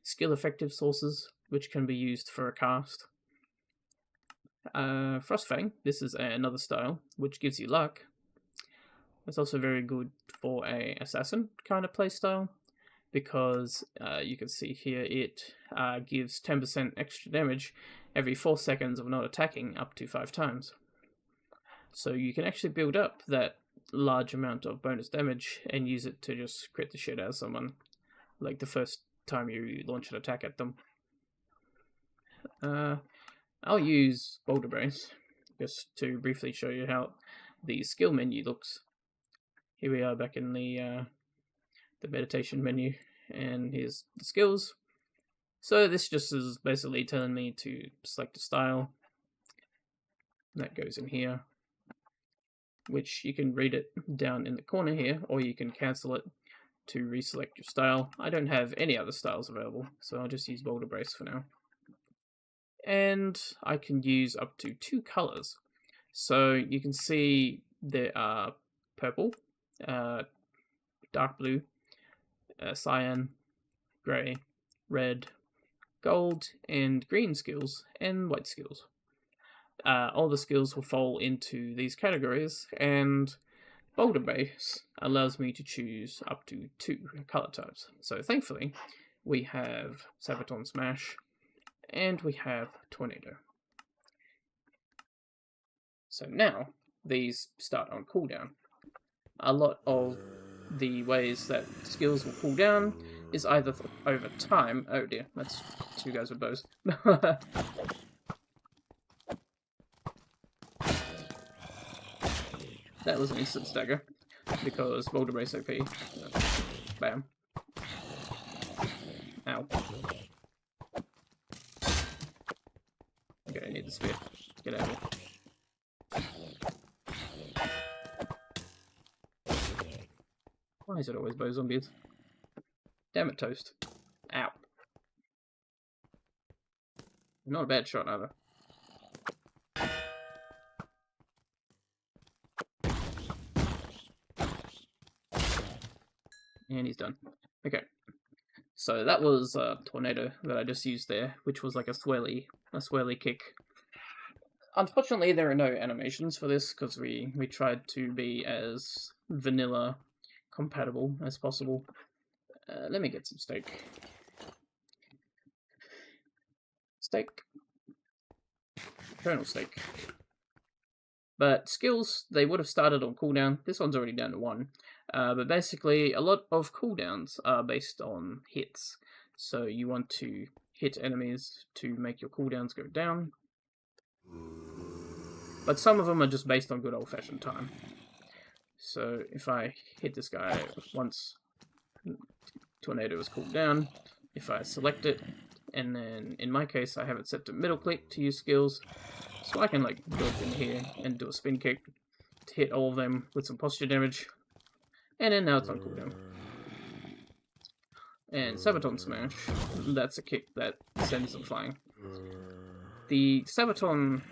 skill effective sources which can be used for a cast. Frostfang, this is another style which gives you luck. It's also very good for a assassin kind of playstyle, because you can see here it gives 10% extra damage every 4 seconds of not attacking up to 5 times. So you can actually build up that large amount of bonus damage and use it to just crit the shit out of someone, like the first time you launch an attack at them. I'll use Boulder Brace just to briefly show you how the skill menu looks. Here we are back in the meditation menu, and here's the skills. So this just is basically telling me to select a style. That goes in here, which you can read it down in the corner here, or you can cancel it to reselect your style. I don't have any other styles available, so I'll just use Boulder Brace for now. And I can use up to 2 colors. So you can see there are purple, dark blue, cyan, grey, red, gold, and green skills, and white skills. All the skills will fall into these categories, and Boulder Brace allows me to choose up to 2 color types. So thankfully, we have Sabaton Smash, and we have Tornado. So now, these start on cooldown. A lot of the ways that skills will cool down is either over time. Oh dear, that's 2 guys with bows. That was an instant stagger, because Boulder Brace OP. Bam. Ow. Okay, I need the spear. Get out of here. Why is it always bow zombies? Damn it, Toast. Ow. Not a bad shot, either. And he's done. Okay. So that was Tornado that I just used there, which was like a swirly kick. Unfortunately, there are no animations for this, because we tried to be as vanilla compatible as possible. Let me get some steak. Steak. Kernel steak. But skills, they would have started on cooldown. This one's already down to 1. But basically, a lot of cooldowns are based on hits. So you want to hit enemies to make your cooldowns go down. But some of them are just based on good old-fashioned time. So if I hit this guy once, Tornado is cooled down. If I select it, and then in my case I have it set to middle click to use skills, so I can like go up in here and do a spin kick to hit all of them with some posture damage. And then now it's on cooldown. And Sabaton Smash, that's a kick that sends them flying. The Sabaton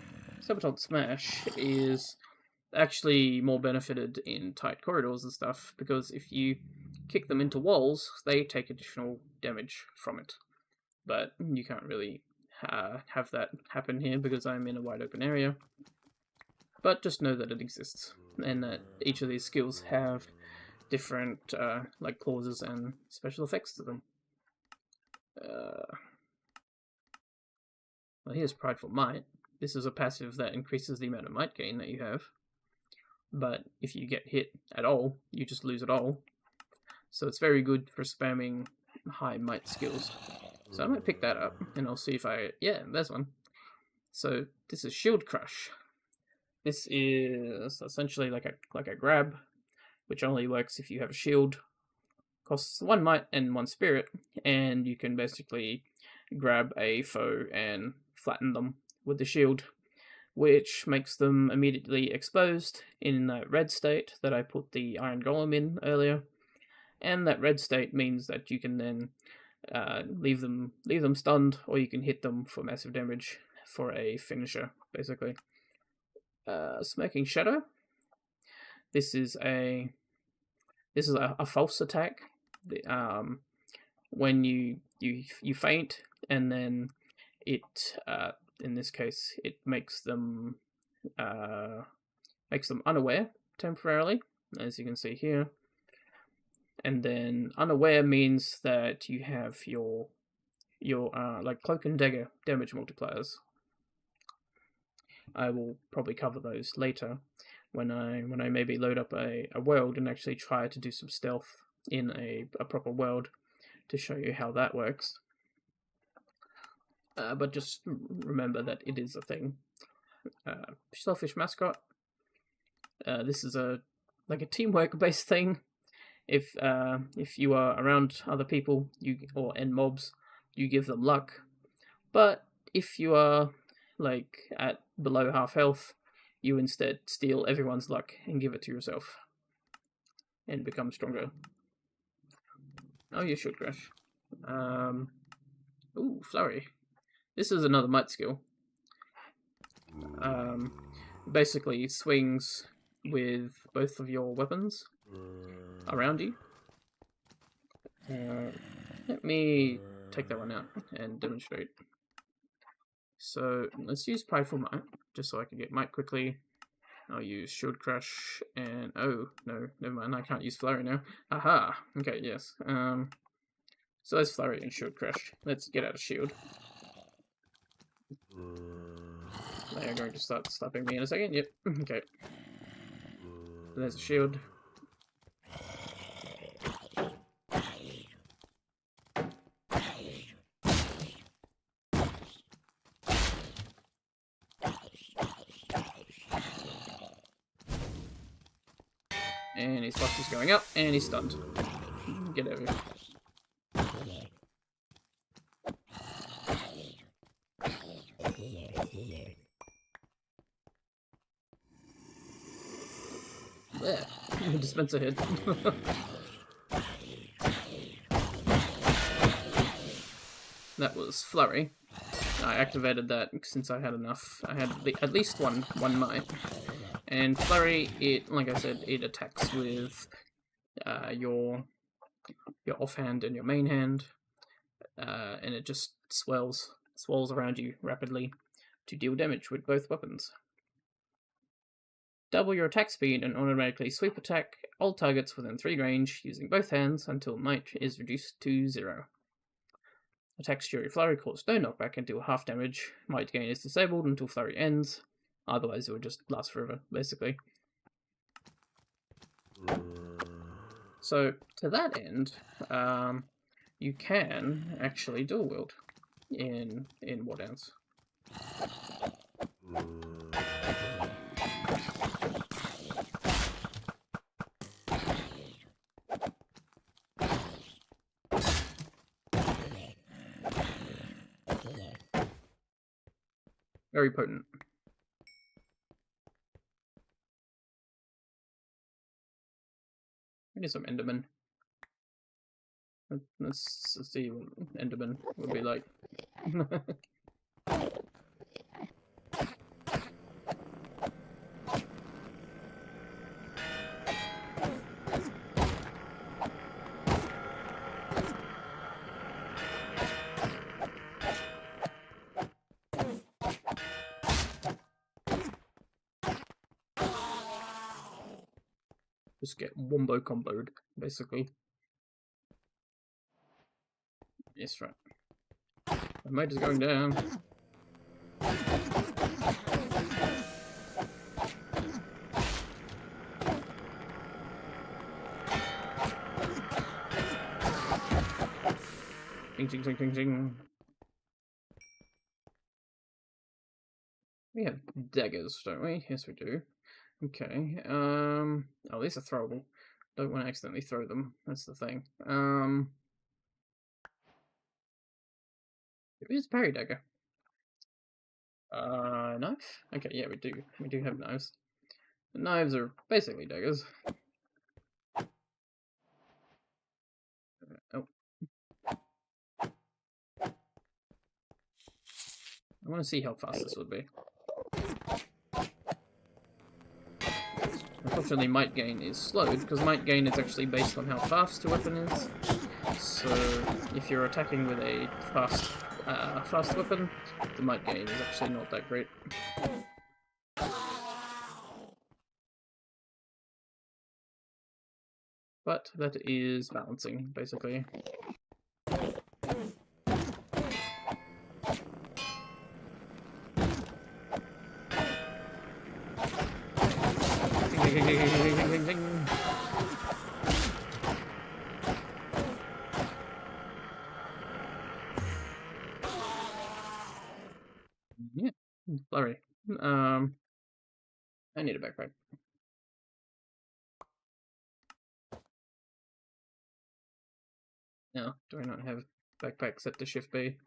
Smash is actually more benefited in tight corridors and stuff, because if you kick them into walls, they take additional damage from it. But you can't really have that happen here because I'm in a wide open area. But just know that it exists, and that each of these skills have different like clauses and special effects to them. Well, here's Prideful Might. This is a passive that increases the amount of might gain that you have. But if you get hit at all, you just lose it all. So it's very good for spamming high might skills. So I might pick that up, and I'll see if yeah, there's one. So this is Shield Crush. This is essentially like a grab, which only works if you have a shield. Costs 1 might and 1 spirit, and you can basically grab a foe and flatten them with the shield, which makes them immediately exposed in that red state that I put the Iron Golem in earlier. And that red state means that you can then leave them stunned, or you can hit them for massive damage for a finisher, basically. Smoking Shadow. This is a false attack. When you faint, and then it in this case it makes them unaware temporarily, as you can see here. And then unaware means that you have your like Cloak and Dagger damage multipliers. I will probably cover those later when I maybe load up a world and actually try to do some stealth in a proper world to show you how that works. But just remember that it is a thing. Selfish Mascot. This is a teamwork based thing. If you are around other people and mobs, you give them luck. But if you are like at below half health, you instead steal everyone's luck and give it to yourself and become stronger. Oh, you should crash. Ooh, Flurry. This is another might skill. Basically swings with both of your weapons around you. Let me take that one out and demonstrate. So let's use Prideful Might, just so I can get might quickly. I'll use Shield Crush, and oh, no, never mind, I can't use Flurry now. Aha! Okay, yes. So there's Flurry and Shield Crush. Let's get out of shield. They are going to start stopping me in a second. Yep, okay. So there's a shield. And his buff is going up, and he's stunned. Get over here. There. Dispenser hit. That was Flurry. I activated that since I had enough. I had at least one might. And Flurry, like I said, it attacks with your offhand and your main hand, and it just swells around you rapidly to deal damage with both weapons. Double your attack speed and automatically sweep attack all targets within 3 range using both hands until might is reduced to 0. Attacks during Flurry cause no knockback and deal half damage. Might gain is disabled until Flurry ends. Otherwise, it would just last forever, basically. So, to that end, you can actually dual wield in Wardance. Very potent. We need some Enderman. Let's see what Enderman would be like. Just get wombo comboed, basically. Yes, right. My mate is going down. Ding, ding, ding, ding, ding. We have daggers, don't we? Yes, we do. Okay. Oh, these are throwable. Don't want to accidentally throw them. That's the thing. Who's parry dagger? Knife? Okay, yeah, we do. We do have knives. The knives are basically daggers. Oh. I want to see how fast this would be. Unfortunately, might gain is slowed, because might gain is actually based on how fast the weapon is. So, if you're attacking with a fast weapon, the might gain is actually not that great. But that is balancing, basically. Yeah, blurry. I need a backpack. No, do I not have backpack set to shift B?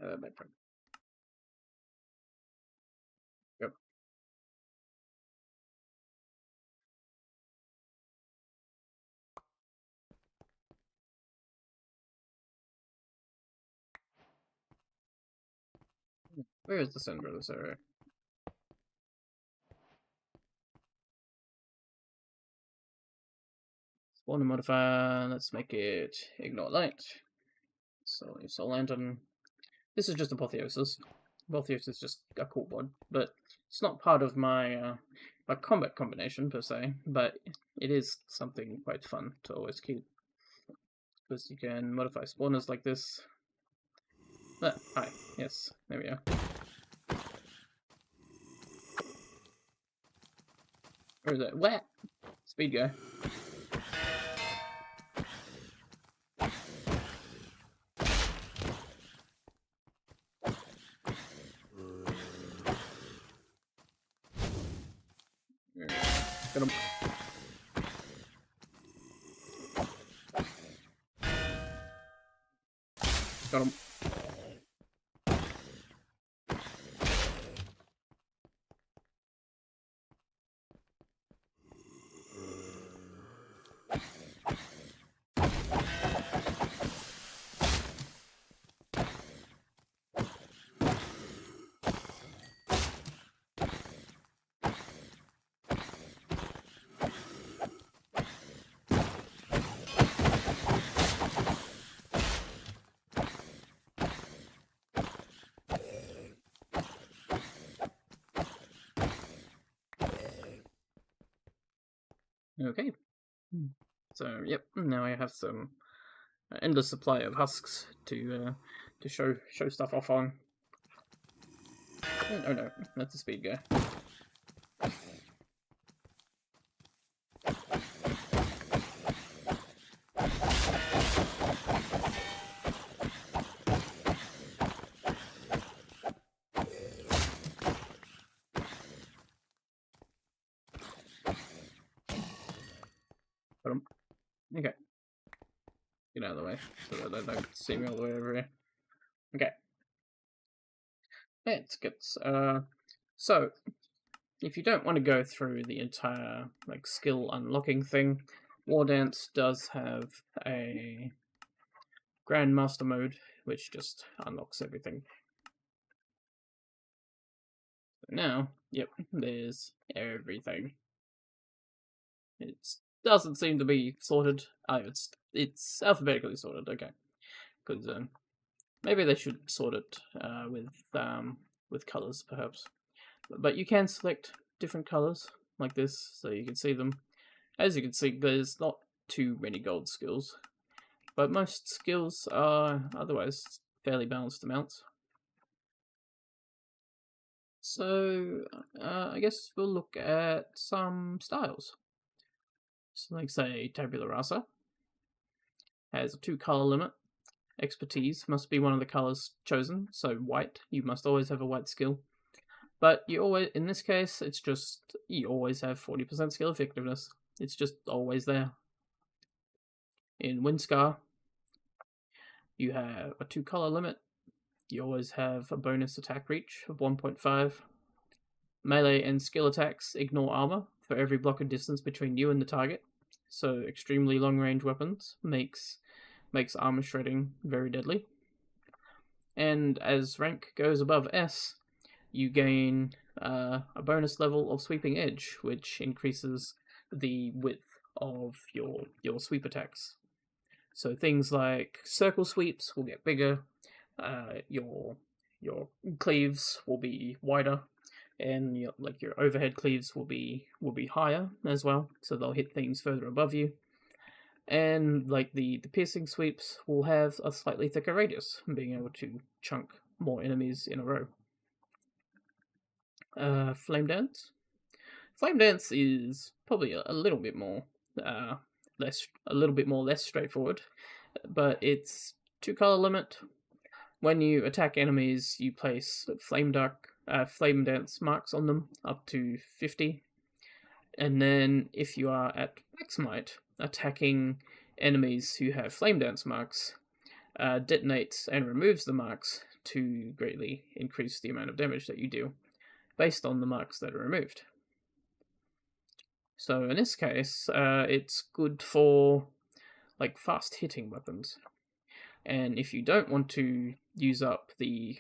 Backpack. Yep. Where is the center of this area? Spawner modifier, let's make it ignore light. So use Soul Lantern. This is just Apotheosis. Apotheosis is just a cool mod, but it's not part of my my combat combination per se, but it is something quite fun to always keep. Because you can modify spawners like this. Ah, hi. Yes, there we go. Where is it? Where? Speed guy. Got him. Got him. Okay. So, yep, now I have some endless supply of husks to show stuff off on. Oh no, that's a speed guy. Okay. Get out of the way so that they don't see me all the way over here. Okay. Let's get so if you don't want to go through the entire like skill unlocking thing, War Dance does have a Grandmaster mode, which just unlocks everything. So now, yep, there's everything. It doesn't seem to be sorted. It's alphabetically sorted. Okay, because maybe they should sort it with colors, perhaps. But you can select different colors like this, so you can see them. As you can see, there's not too many gold skills, but most skills are otherwise fairly balanced amounts. So I guess we'll look at some styles. So like say Tabula Rasa has a 2-color limit. Expertise must be one of the colors chosen, so white. You must always have a white skill. But you always, in this case, it's just you always have 40% skill effectiveness. It's just always there. In Windscar, you have a 2-color limit. You always have a bonus attack reach of 1.5. Melee and skill attacks ignore armor for every block of distance between you and the target. So extremely long range weapons makes armor shredding very deadly. And as rank goes above S, you gain a bonus level of Sweeping Edge, which increases the width of your sweep attacks. So things like circle sweeps will get bigger, your cleaves will be wider, and your overhead cleaves will be higher as well, so they'll hit things further above you. And like the piercing sweeps will have a slightly thicker radius, being able to chunk more enemies in a row. Flame Dance. Flame Dance is probably a little bit more less straightforward, but it's 2-color limit. When you attack enemies, you place Flame Dance marks on them up to 50, and then if you are at max might, attacking enemies who have Flame Dance marks detonates and removes the marks to greatly increase the amount of damage that you deal, based on the marks that are removed. So in this case, it's good for like fast hitting weapons. And if you don't want to use up the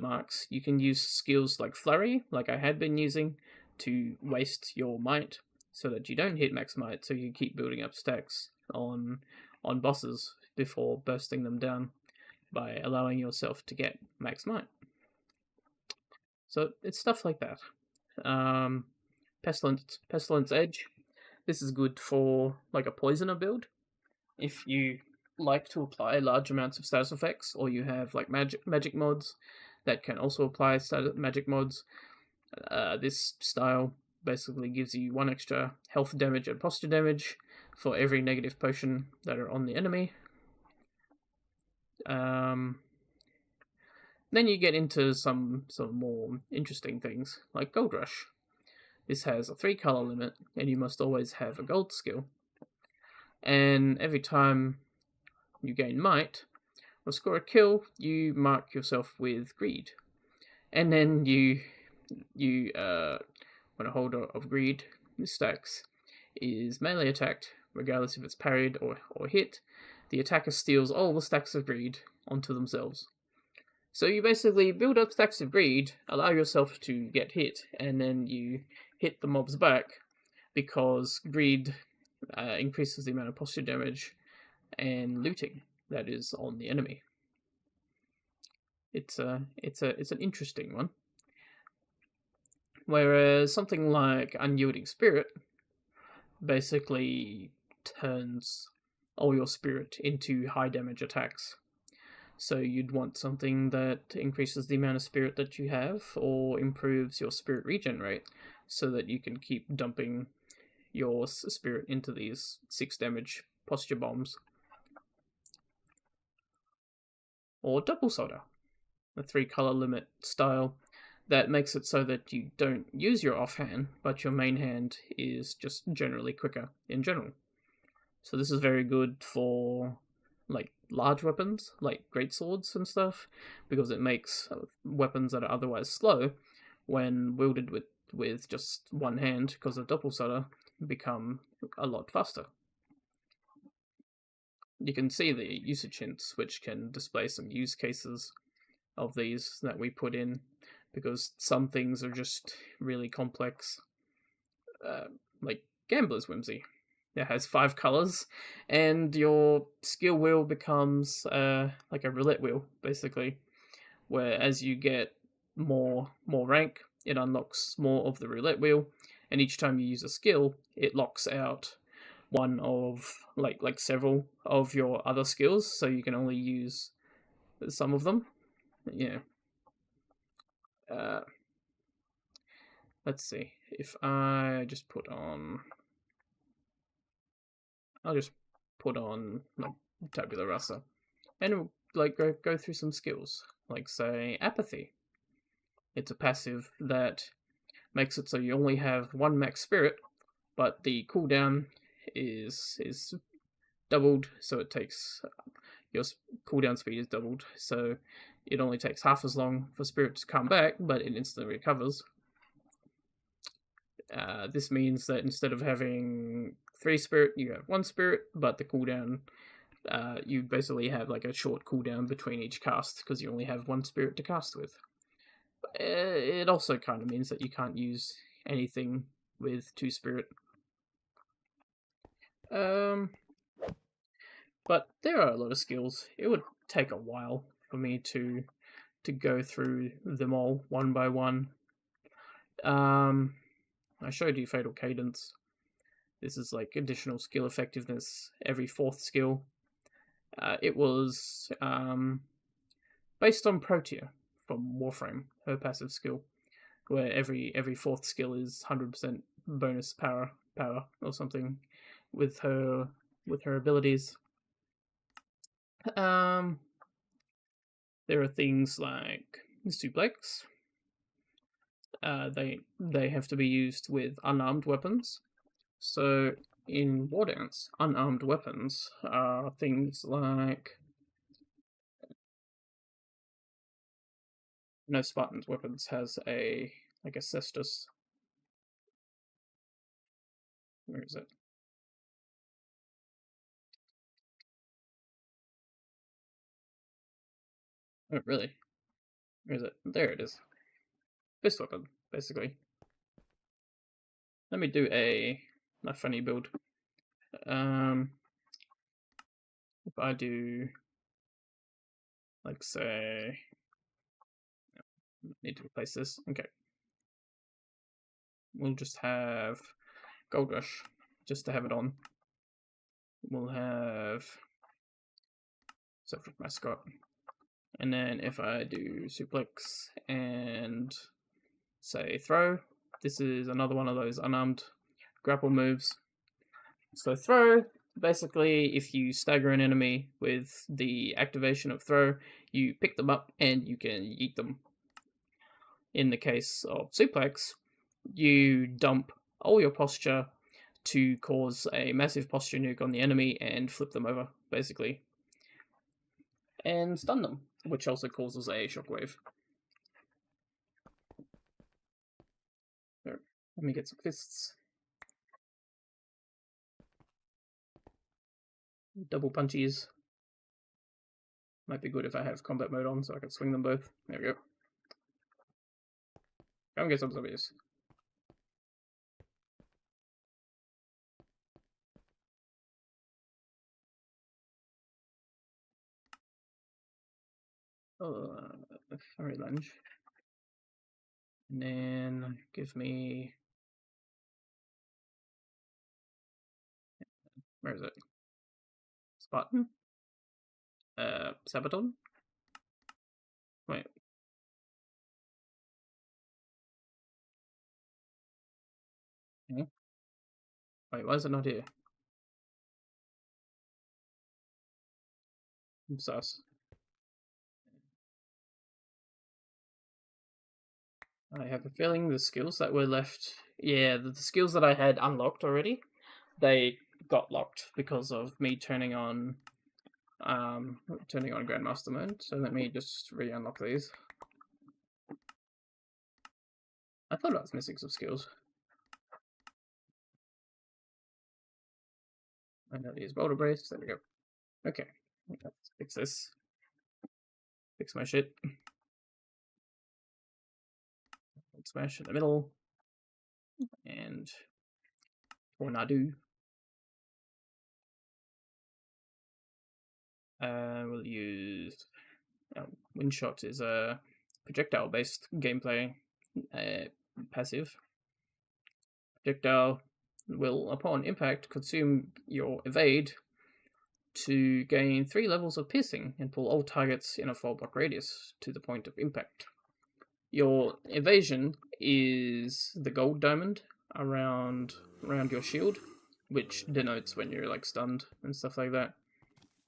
marks, you can use skills like Flurry, like I had been using, to waste your might so that you don't hit max might, so you keep building up stacks on bosses before bursting them down by allowing yourself to get max might. So it's stuff like that. Pestilence Edge. This is good for like a poisoner build. If you like to apply large amounts of status effects, or you have like magic mods that can also apply magic mods, this style basically gives you 1 extra health damage and posture damage for every negative potion that are on the enemy. Then you get into some more interesting things like Gold Rush. This has a 3-color limit, and you must always have a gold skill. And every time you gain might or score a kill, you mark yourself with greed. And then when a holder of greed stacks is melee attacked, regardless if it's parried or hit, the attacker steals all the stacks of greed onto themselves. So you basically build up stacks of greed, allow yourself to get hit, and then you hit the mobs back, because greed increases the amount of posture damage and looting that is on the enemy. It's an interesting one. Whereas something like Unyielding Spirit basically turns all your spirit into high damage attacks. So you'd want something that increases the amount of spirit that you have, or improves your spirit regen rate, so that you can keep dumping your spirit into these 6 damage posture bombs. Or Double Solder, a 3-color limit style that makes it so that you don't use your offhand, but your main hand is just generally quicker in general. So this is very good for like large weapons, like great swords and stuff, because it makes weapons that are otherwise slow, when wielded with just one hand, because of Doppelsutter, become a lot faster. You can see the usage hints, which can display some use cases of these that we put in, because some things are just really complex, like Gambler's Whimsy. It has 5 colors, and your skill wheel becomes like a roulette wheel, basically, where as you get more rank, it unlocks more of the roulette wheel, and each time you use a skill, it locks out one of like several of your other skills, so you can only use some of them. Yeah. Let's see if I just put on. I'll just put on like Tabula Rasa, and it'll like go through some skills, like say Apathy. It's a passive that makes it so you only have 1 max spirit, but the cooldown is doubled, so it takes your cooldown speed is doubled, so it only takes half as long for spirit to come back, but it instantly recovers. This means that instead of having 3 spirit, you have 1 spirit, but the cooldown, you basically have like a short cooldown between each cast because you only have 1 spirit to cast with. It also kind of means that you can't use anything with 2 spirit. But there are a lot of skills. It would take a while for me to go through them all one by one. I showed you Fatal Cadence. This is like additional skill effectiveness every 4th skill. It was based on Protea from Warframe, her passive skill, where every 4th skill is 100% bonus power or something with her abilities. There are things like Suplex. They have to be used with unarmed weapons. So in War Dance, unarmed weapons are things like no Spartan's weapons has a like a cestus. Where is it? Oh really? Where is it? There it is. Fist weapon, basically. Let me do a funny build. If I do, like, say, need to replace this. Okay, we'll just have Gold Rush just to have it on. We'll have Selfridge Mascot, and then if I do Suplex and say Throw, this is another one of those unarmed grapple moves. So Throw, basically, if you stagger an enemy with the activation of Throw, you pick them up and you can yeet them. In the case of Suplex, you dump all your posture to cause a massive posture nuke on the enemy and flip them over, basically. And stun them, which also causes a shockwave. So, let me get some fists. Double punchies. Might be good if I have combat mode on so I can swing them both. There we go. Come get some zombies. Furry lunge. And then give me. Where is it? Spartan? Sabaton? Wait. Yeah. Wait, why is it not here? I'm sus. I have a feeling the skills that were left. Yeah, the skills that I had unlocked already, they got locked because of me turning on turning on Grandmaster mode. So let me just re-unlock these. I thought I was missing some skills. I know these boulder brace. There we go. Okay, let's fix this. Fix my shit. Smash in the middle. And Tornado. We'll use Windshot is a projectile-based gameplay passive. Projectile will, upon impact, consume your evade to gain 3 levels of piercing and pull all targets in a 4-block radius to the point of impact. Your evasion is the gold diamond around your shield, which denotes when you're like stunned and stuff like that.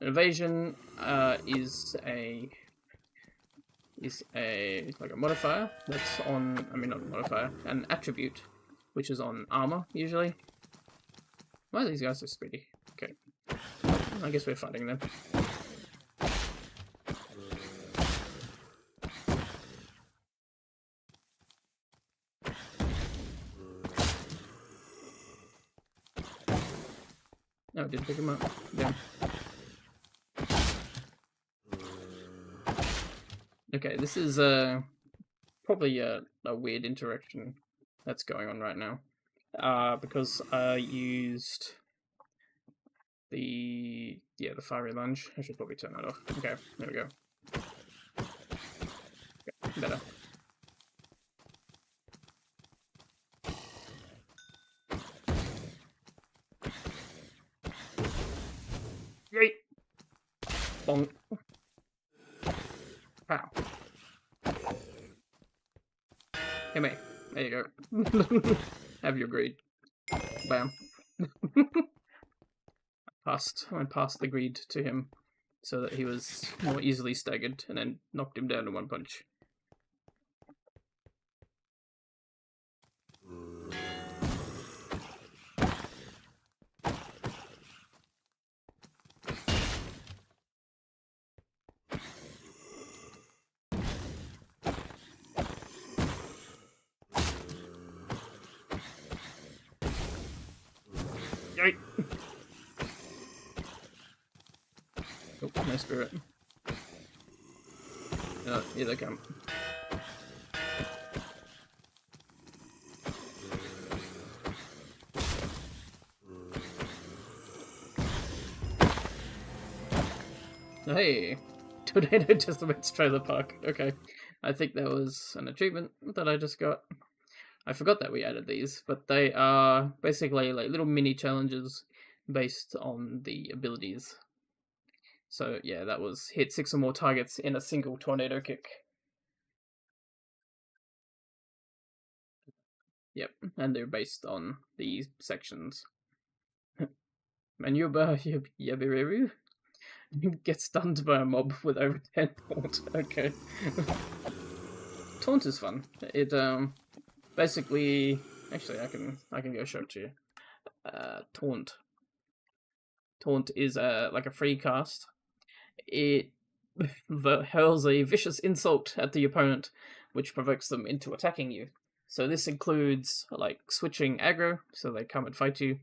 An evasion is like a modifier that's on. I mean, not a modifier, an attribute, which is on armor usually. Why are these guys so speedy? Okay, I guess we're fighting them. No, I didn't pick him up. Yeah. Okay, this is probably a weird interaction that's going on right now. Because I used the fiery lunge. I should probably turn that off. Okay, there we go. Okay, better. Yeet! Bonk. Pow. Hey, mate. There you go. Have your greed. Bam. I passed the greed to him so that he was more easily staggered and then knocked him down in one punch. Yikes! Oh, no spirit. Oh, here they come. Hey! Tornado Testament's Trailer Park. Okay. I think that was an achievement that I just got. I forgot that we added these, but they are basically like little mini challenges based on the abilities. So yeah, that was hit 6 or more targets in a single tornado kick. Yep, and they're based on these sections. Manuba Yabireru? You get stunned by a mob with over 10 taunt. Okay. Taunt is fun. It basically, actually I can go show it to you. Taunt. Taunt is like a free cast. It hurls a vicious insult at the opponent, which provokes them into attacking you. So this includes like switching aggro, so they come and fight you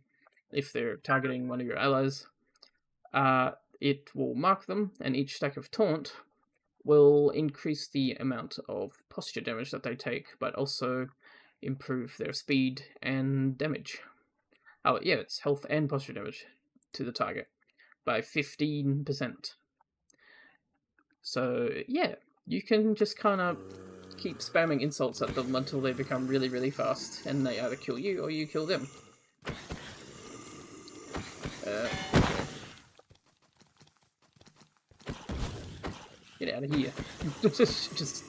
if they're targeting one of your allies. It will mark them, and each stack of taunt will increase the amount of posture damage that they take, but also improve their speed and damage. Oh yeah, it's health and posture damage to the target by 15%. So yeah, you can just kind of keep spamming insults at them until they become really, really fast, and they either kill you or you kill them. Okay. Get out of here. just...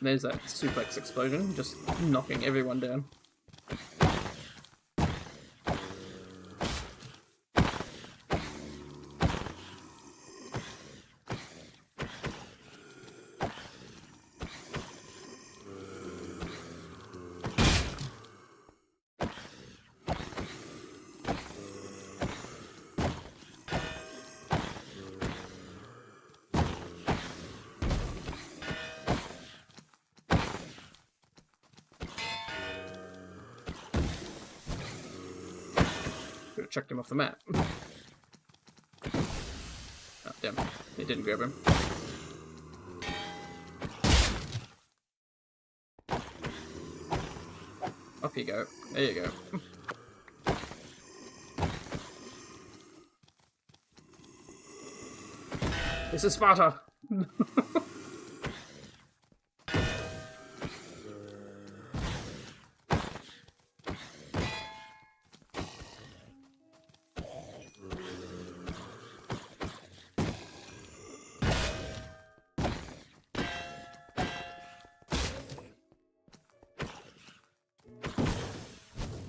There's that suplex explosion, just knocking everyone down. like chucked him off the map. Oh, damn. It didn't grab him. Up you go. There you go. This is Sparta!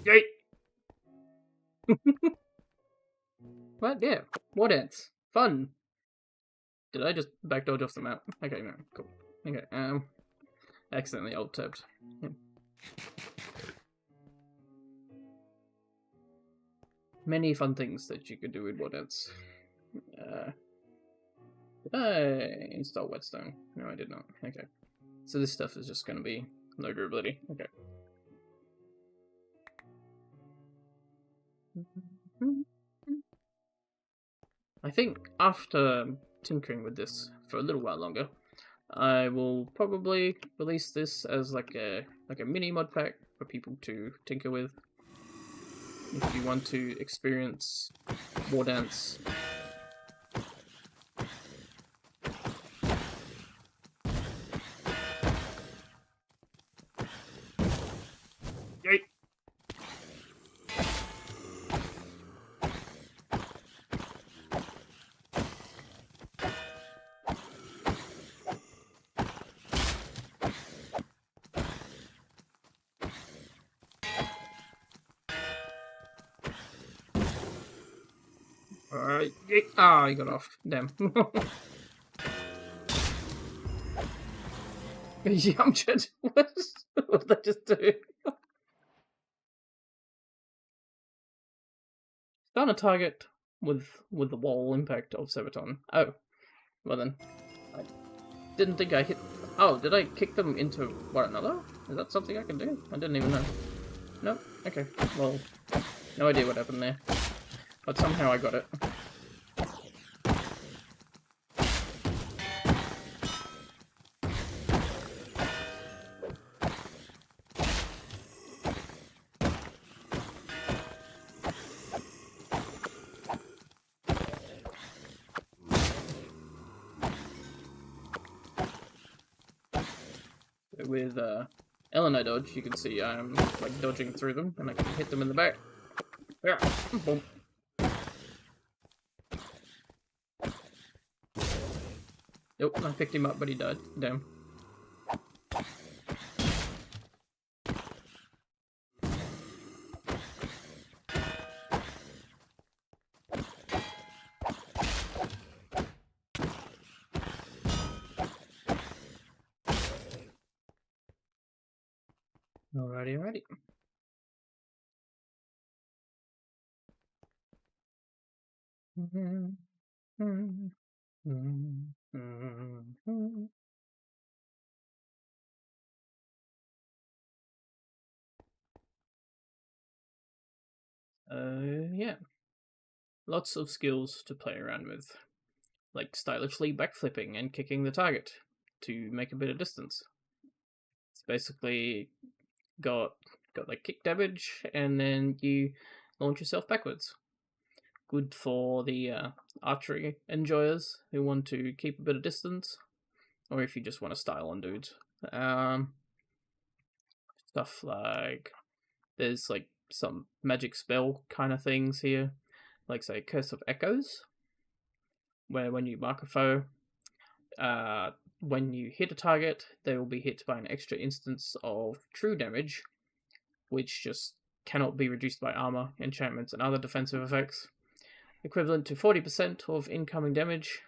Yay! What? Yeah. What else? Fun! Did I just back dodge off the map? Okay, no. Cool. Okay, accidentally alt-tabbed. Yeah. Many fun things that you could do with What Else. Did I install Whetstone? No, I did not. Okay. So this stuff is just going to be no durability. Okay. I think after tinkering with this for a little while longer, I will probably release this as like a mini mod pack for people to tinker with. If you want to experience War Dance. Yay! Alright. Ah, he got off. Damn. Yamchad. What did I just do? Stun a target with the wall impact of Sevaton. Oh. Well then. I didn't think I hit... Oh, did I kick them into one another? Is that something I can do? I didn't even know. Nope. Okay. Well, no idea what happened there. But somehow I got it. With Elena dodge, you can see I'm like dodging through them, and I can hit them in the back. Yeah, boom. Nope, I picked him up, but he died. Damn. Alrighty. Yeah. Lots of skills to play around with, like stylishly backflipping and kicking the target to make a bit of distance. It's basically got like kick damage, and then you launch yourself backwards. Good for the archery enjoyers who want to keep a bit of distance, or if you just want to style on dudes. Stuff like there's like some magic spell kind of things here, like say Curse of Echoes, where when you mark a foe, when you hit a target, they will be hit by an extra instance of true damage, which just cannot be reduced by armor, enchantments, and other defensive effects, equivalent to 40% of incoming damage,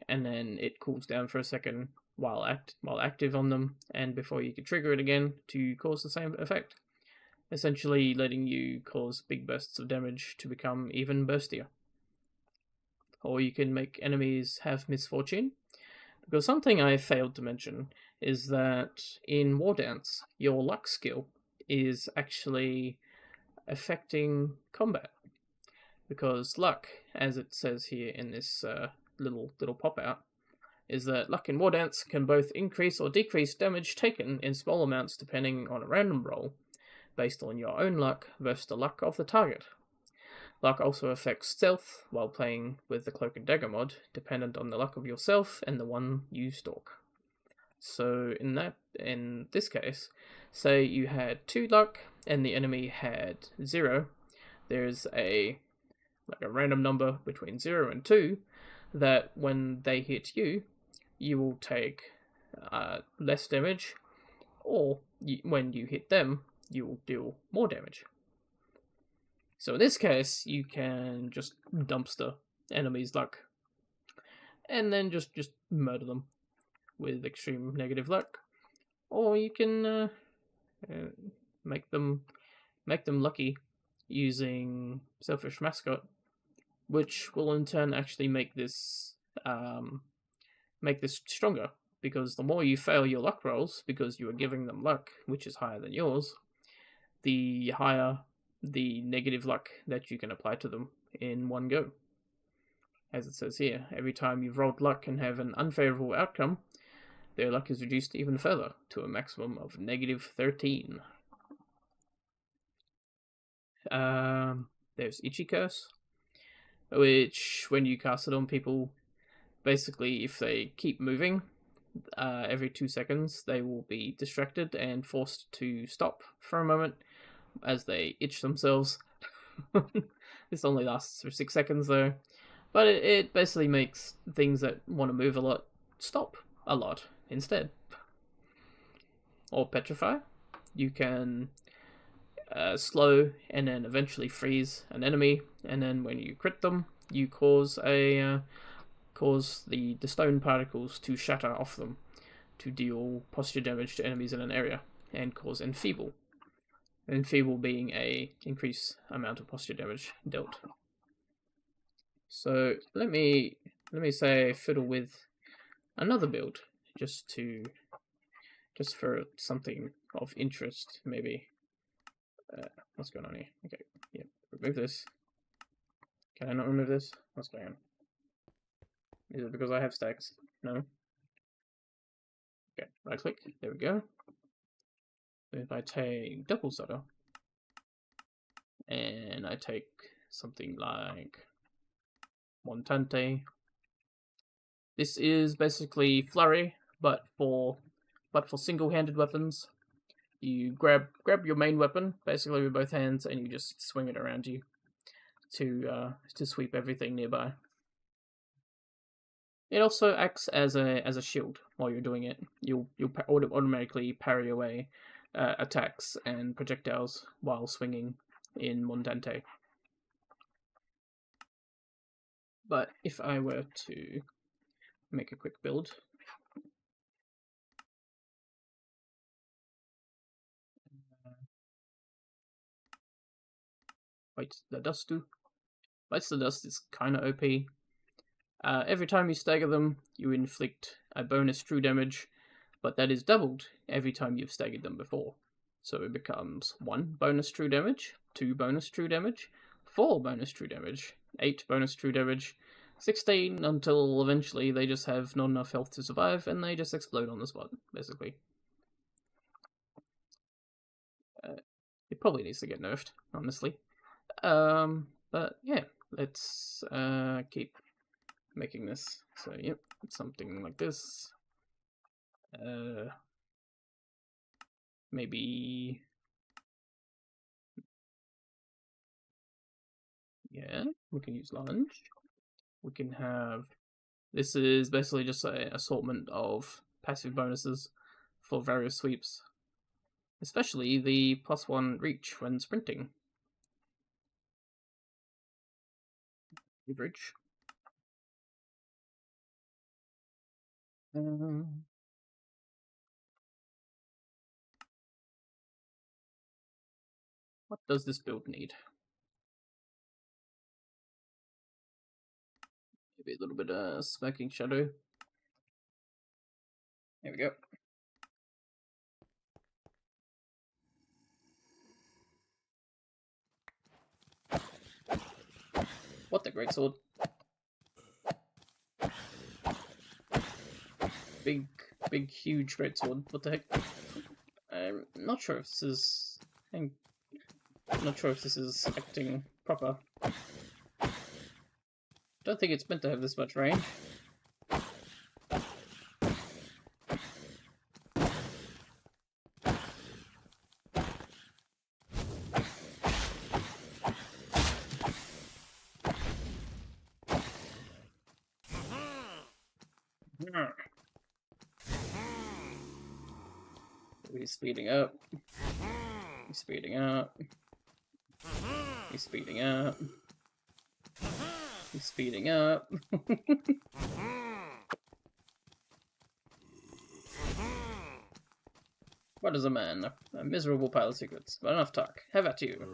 and then it cools down for a second while active on them, and before you can trigger it again to cause the same effect, essentially letting you cause big bursts of damage to become even burstier. Or you can make enemies have misfortune, because something I failed to mention is that in War Dance, your luck skill is actually affecting combat. because luck, as it says here in this little pop out, is that luck in War Dance can both increase or decrease damage taken in small amounts depending on a random roll, based on your own luck versus the luck of the target. Luck also affects stealth while playing with the Cloak and Dagger mod, dependent on the luck of yourself and the one you stalk. So in this case, say you had 2 luck and the enemy had 0, there's a random number between 0 and 2 that when they hit you, you will take less damage, or when you hit them, you will deal more damage. So in this case, you can just dumpster enemies' luck, and then just murder them with extreme negative luck, or you can make them lucky using Selfish Mascot, which will in turn actually make this stronger, because the more you fail your luck rolls, because you are giving them luck which is higher than yours, the higher the negative luck that you can apply to them in one go. As it says here, every time you've rolled luck and have an unfavorable outcome, their luck is reduced even further to a maximum of -13. There's Itchy Curse, which when you cast it on people, basically if they keep moving, every 2 seconds they will be distracted and forced to stop for a moment as they itch themselves. This only lasts for 6 seconds though, but it basically makes things that want to move a lot stop a lot instead. Or Petrify, you can slow and then eventually freeze an enemy, and then when you crit them, you cause the stone particles to shatter off them to deal posture damage to enemies in an area and cause Enfeeble. Enfeeble being a increased amount of posture damage dealt. So let me say fiddle with another build just for something of interest maybe. What's going on here? Okay, yeah, remove this. Can I not remove this? What's going on? Is it because I have stacks? No. Okay, right click, there we go. If I take Double Stutter, and I take something like Montante, this is basically Flurry, but for single-handed weapons. You grab your main weapon, basically with both hands, and you just swing it around you to sweep everything nearby. It also acts as a shield while you're doing it. You'll automatically parry away attacks and projectiles while swinging in Montante. But if I were to make a quick build, Bites the Dust is kind of OP. Every time you stagger them, you inflict a bonus true damage, but that is doubled every time you've staggered them before. So it becomes 1 bonus true damage, 2 bonus true damage, 4 bonus true damage, 8 bonus true damage, 16 until eventually they just have not enough health to survive and they just explode on the spot, basically. It probably needs to get nerfed, honestly. But yeah, let's keep making this. So yep, something like this. Maybe, yeah, we can use lunge. We can have, this is basically just an assortment of passive bonuses for various sweeps, especially the +1 reach when sprinting. Leverage. What does this build need? Maybe a little bit of Smoking Shadow. There we go. What the greatsword? Big, huge greatsword. What the heck? I'm not sure if this is. I'm not sure if this is acting proper. Don't think it's meant to have this much range. He's speeding up. He's speeding up. He's speeding up. He's speeding up. What is a man? A miserable pile of secrets. But enough talk. Have at you.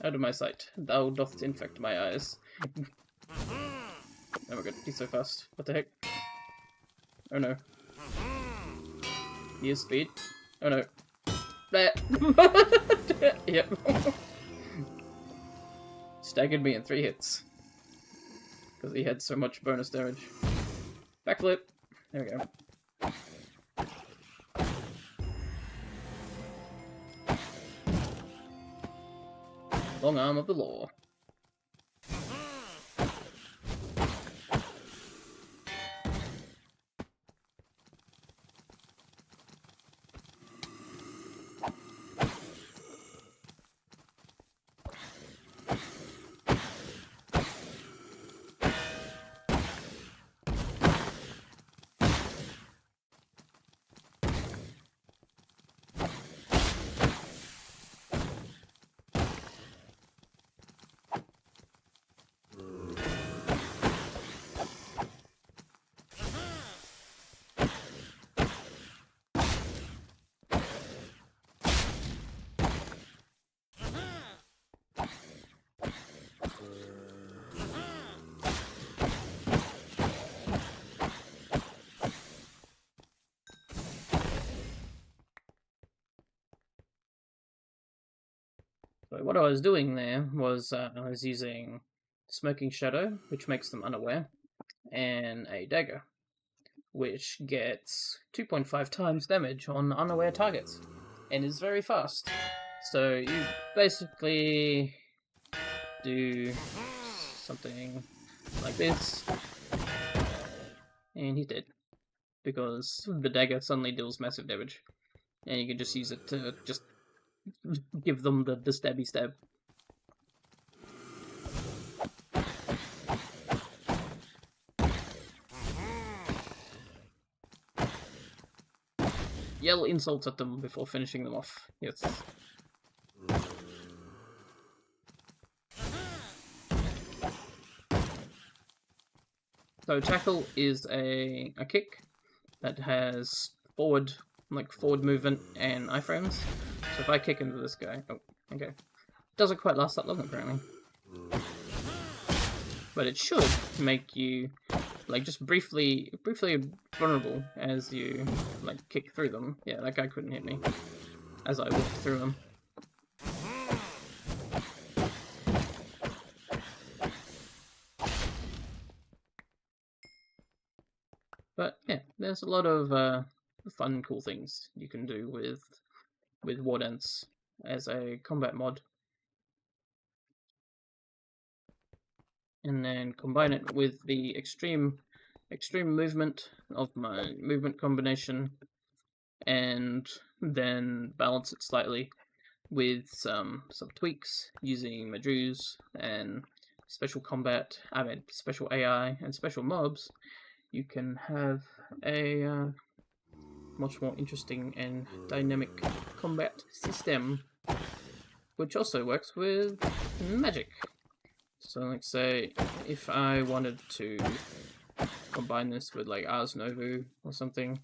Out of my sight. Thou dost infect my eyes. Oh my god, he's so fast. What the heck? Oh no. He is speed. Oh no. Yep. Staggered me in 3 hits. Because he had so much bonus damage. Backflip. There we go. Long arm of the law. So what I was doing there was I was using Smoking Shadow, which makes them unaware, and a dagger, which gets 2.5 times damage on unaware targets, and is very fast. So you basically do something like this, and he's dead, because the dagger suddenly deals massive damage, and you can just use it to just give them the stabby stab. Yell insults at them before finishing them off. Yes. So tackle is a kick that has forward movement and iframes. So if I kick into this guy, oh, okay, doesn't quite last that long apparently, but it should make you like just briefly vulnerable as you like kick through them. Yeah, that guy couldn't hit me as I walked through him. But yeah, there's a lot of fun, cool things you can do with War Dance as a combat mod, and then combine it with the extreme movement of my movement combination, and then balance it slightly with some tweaks using Madrus and special combat. Special AI and special mobs. You can have a much more interesting and dynamic combat system, which also works with magic. So, like, say, if I wanted to combine this with, like, Ars Novu or something,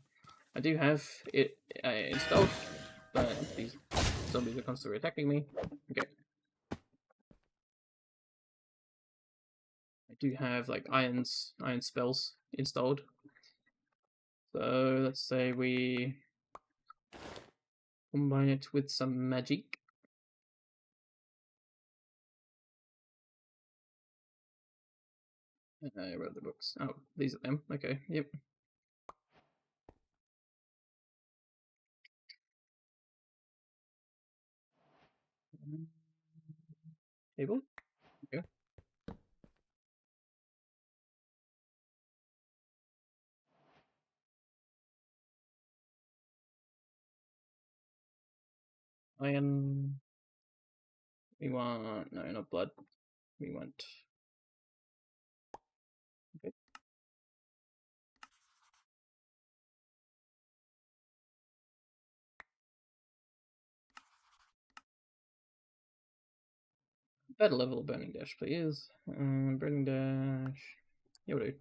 I do have it installed, but these zombies are constantly attacking me. Okay. I do have, like, iron spells installed. So, let's say we combine it with some magic. I wrote the books. Oh, these are them. Okay, yep. Table? Okay. Iron. We want... No, not blood. We want... Okay. Better level Burning Dash, please. Burning Dash... You'll do.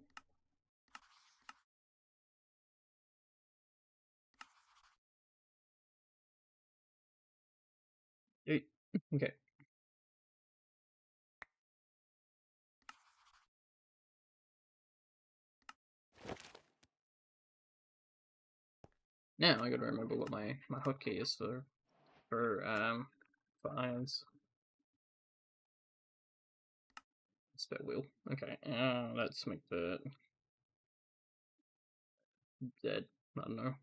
Okay. Now I gotta remember what my hotkey is for irons. Spell wheel. Okay. Let's make the Z. I don't know.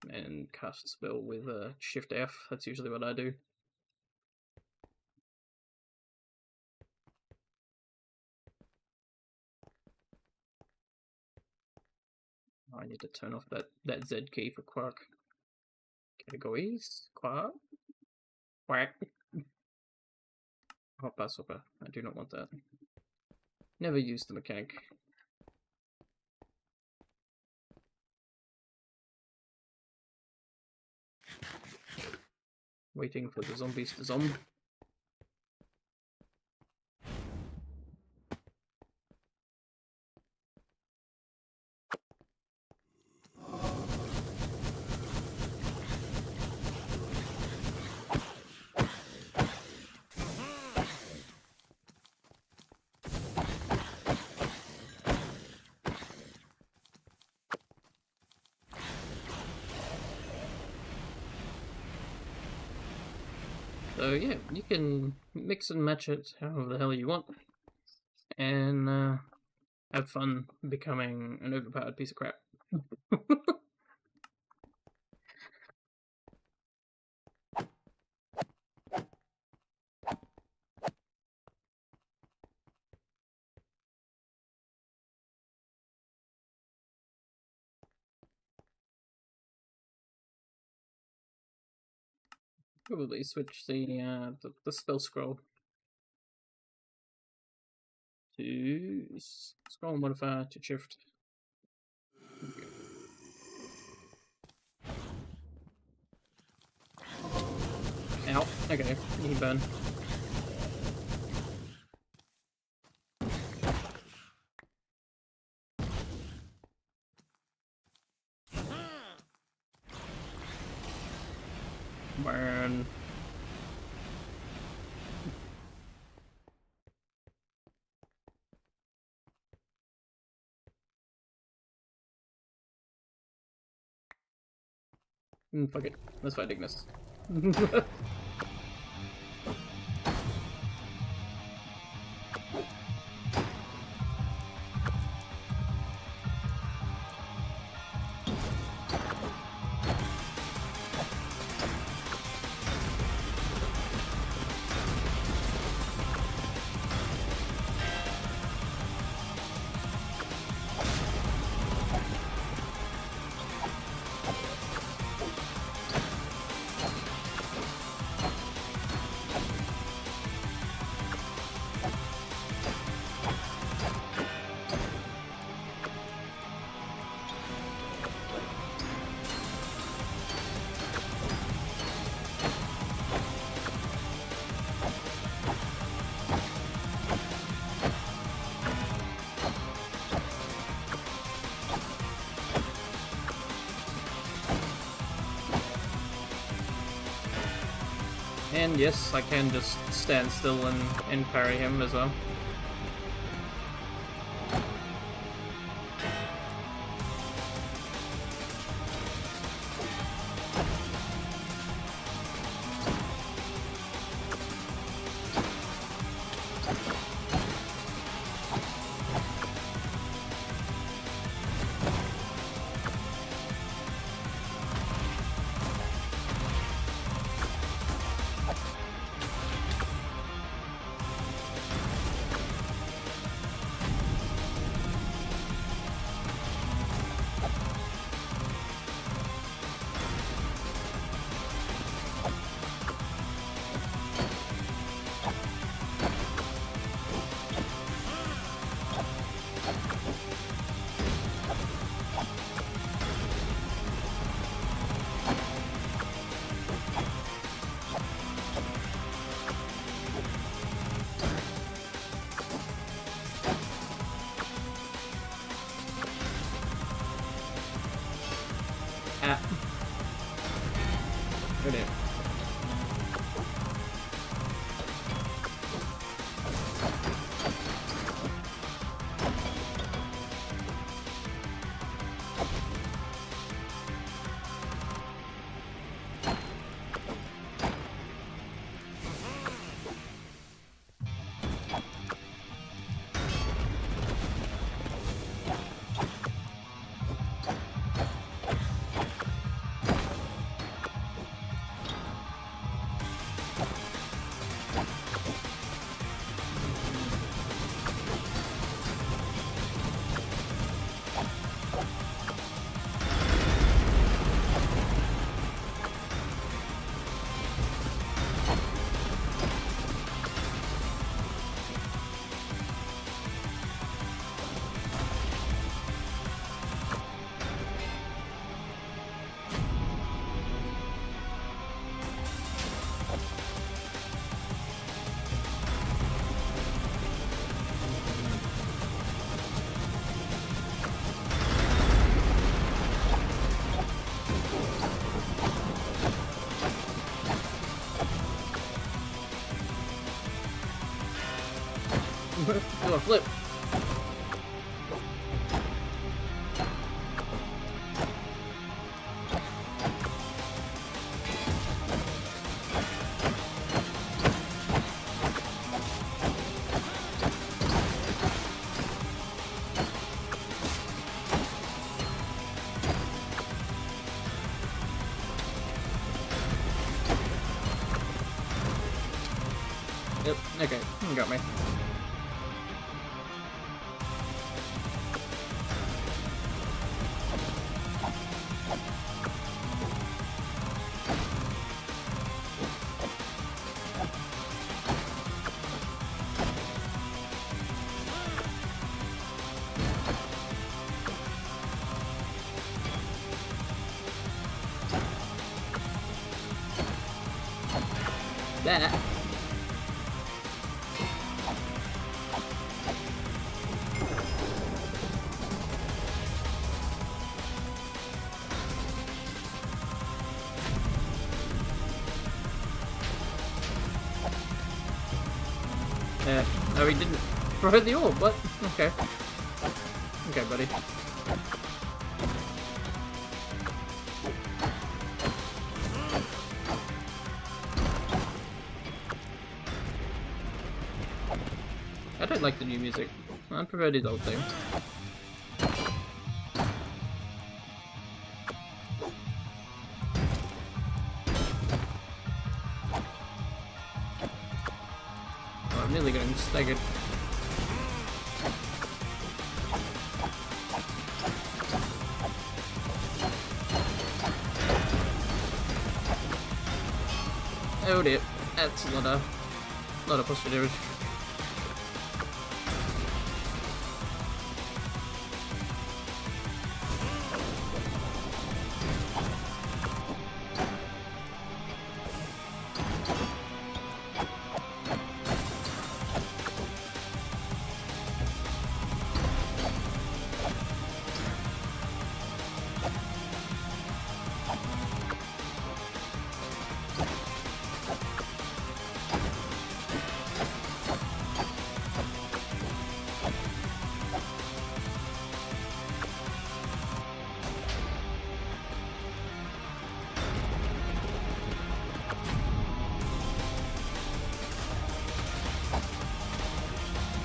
And cast spell with Shift F. That's usually what I do. I need to turn off that Z key for Quark. Categories. Quark. Quack. Hopper Sopper. I do not want that. Never used the mechanic. Waiting for the zombies to zomb. So yeah, you can mix and match it however the hell you want, and have fun becoming an overpowered piece of crap. Probably switch the spell scroll to scroll modifier to shift. Ow. Okay, you burn. Burn. Fuck it. Let's fight Ignis. And yes, I can just stand still and parry him as well. Brilliant. Do a flip. Yep, okay, you got me. That. No, he didn't throw the orb. What? Okay. Okay, buddy. I don't like the new music. I prefer the old theme. Oh, I'm nearly getting staggered. Oh dear, that's a lot of possibilities.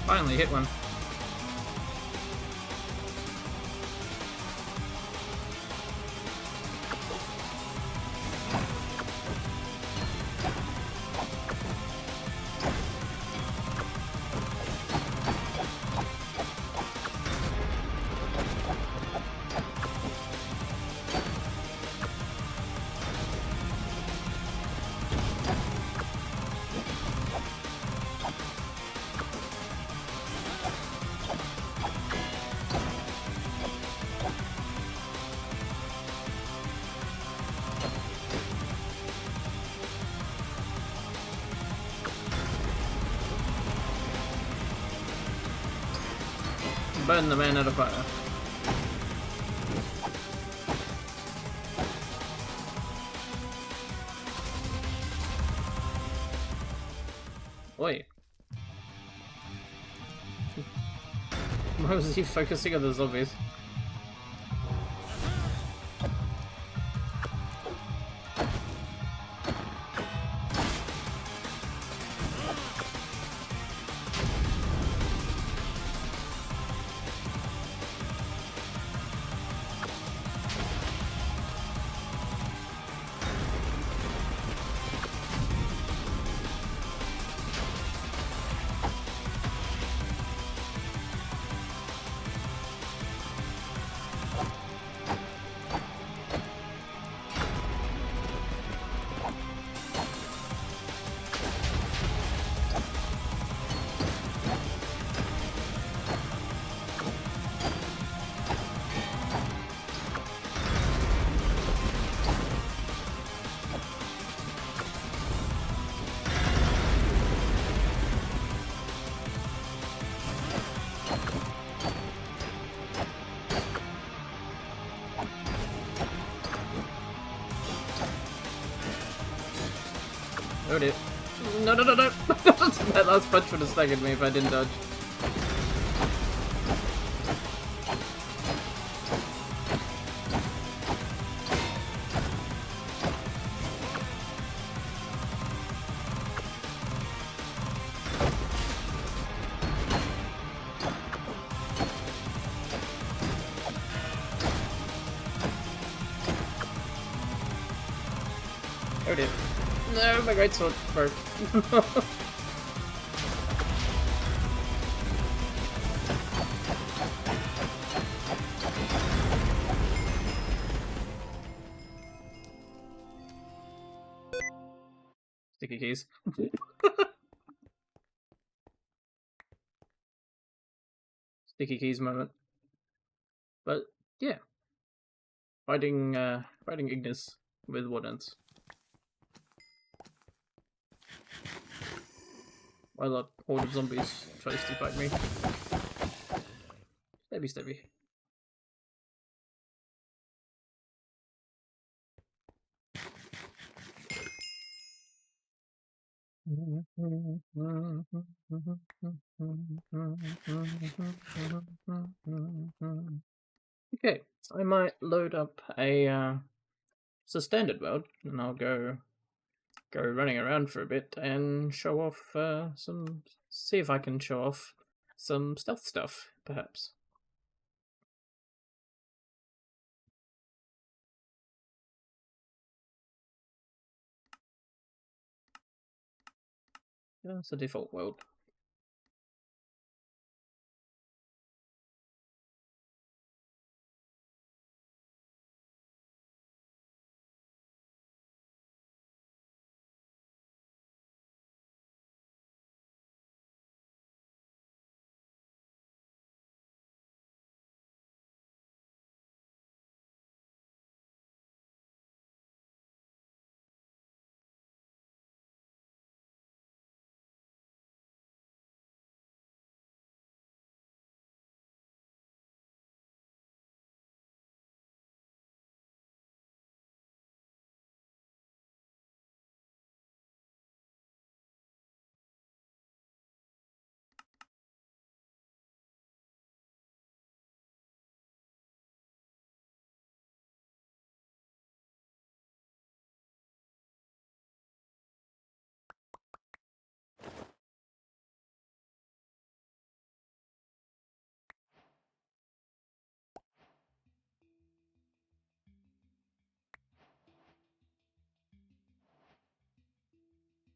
Finally hit one. Burn the man out of fire. boy. Why was he focusing on the zombies? Oh dear. No, no, no, no! That last punch would have staggered me if I didn't dodge. Oh dear. No, my great sword broke. Sticky keys. Sticky keys moment. But yeah, fighting Ignis with Wardens. While a horde of zombies tries to fight me. Stabby, stabby. Okay, I might load up a it's a standard world, and I'll go running around for a bit and show off see if I can show off some stealth stuff, perhaps. Yeah, it's a default world.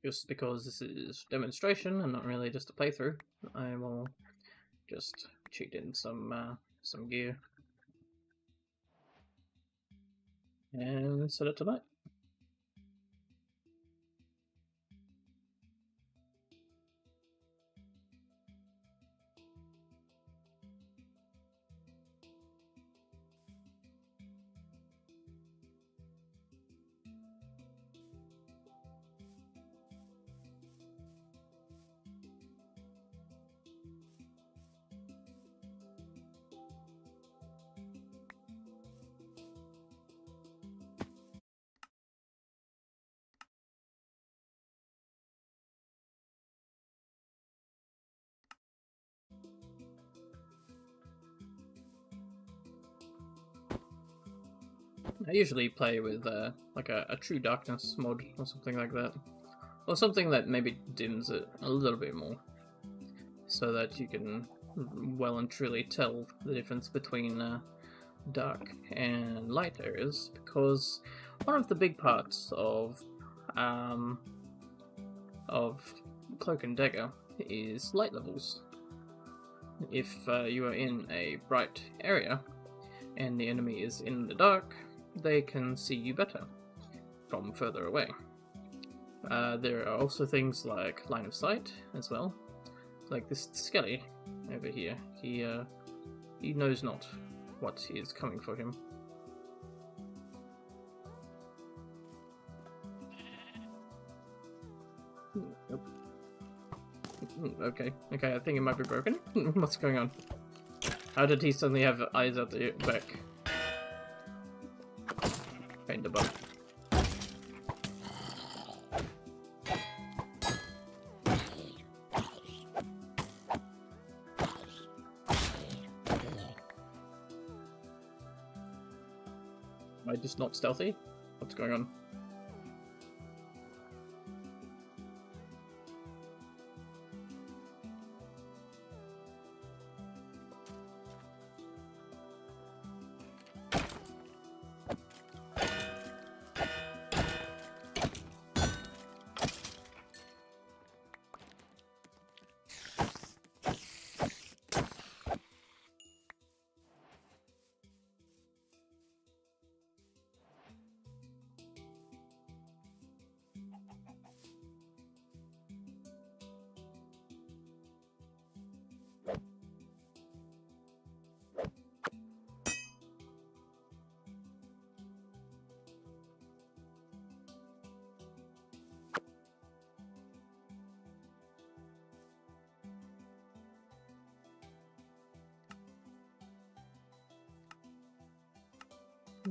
Just because this is demonstration and not really just a playthrough, I will just cheat in some gear and set it tonight. I usually play with like a True Darkness mod or something like that. Or something that maybe dims it a little bit more. So that you can well and truly tell the difference between dark and light areas. Because one of the big parts of Cloak and Dagger is light levels. If you are in a bright area and the enemy is in the dark, they can see you better from further away. There are also things like line of sight as well. Like this Skelly over here, he knows not what is coming for him. Nope. Okay, I think it might be broken. What's going on? How did he suddenly have eyes out the back? Pain the bug. Am I just not stealthy? What's going on?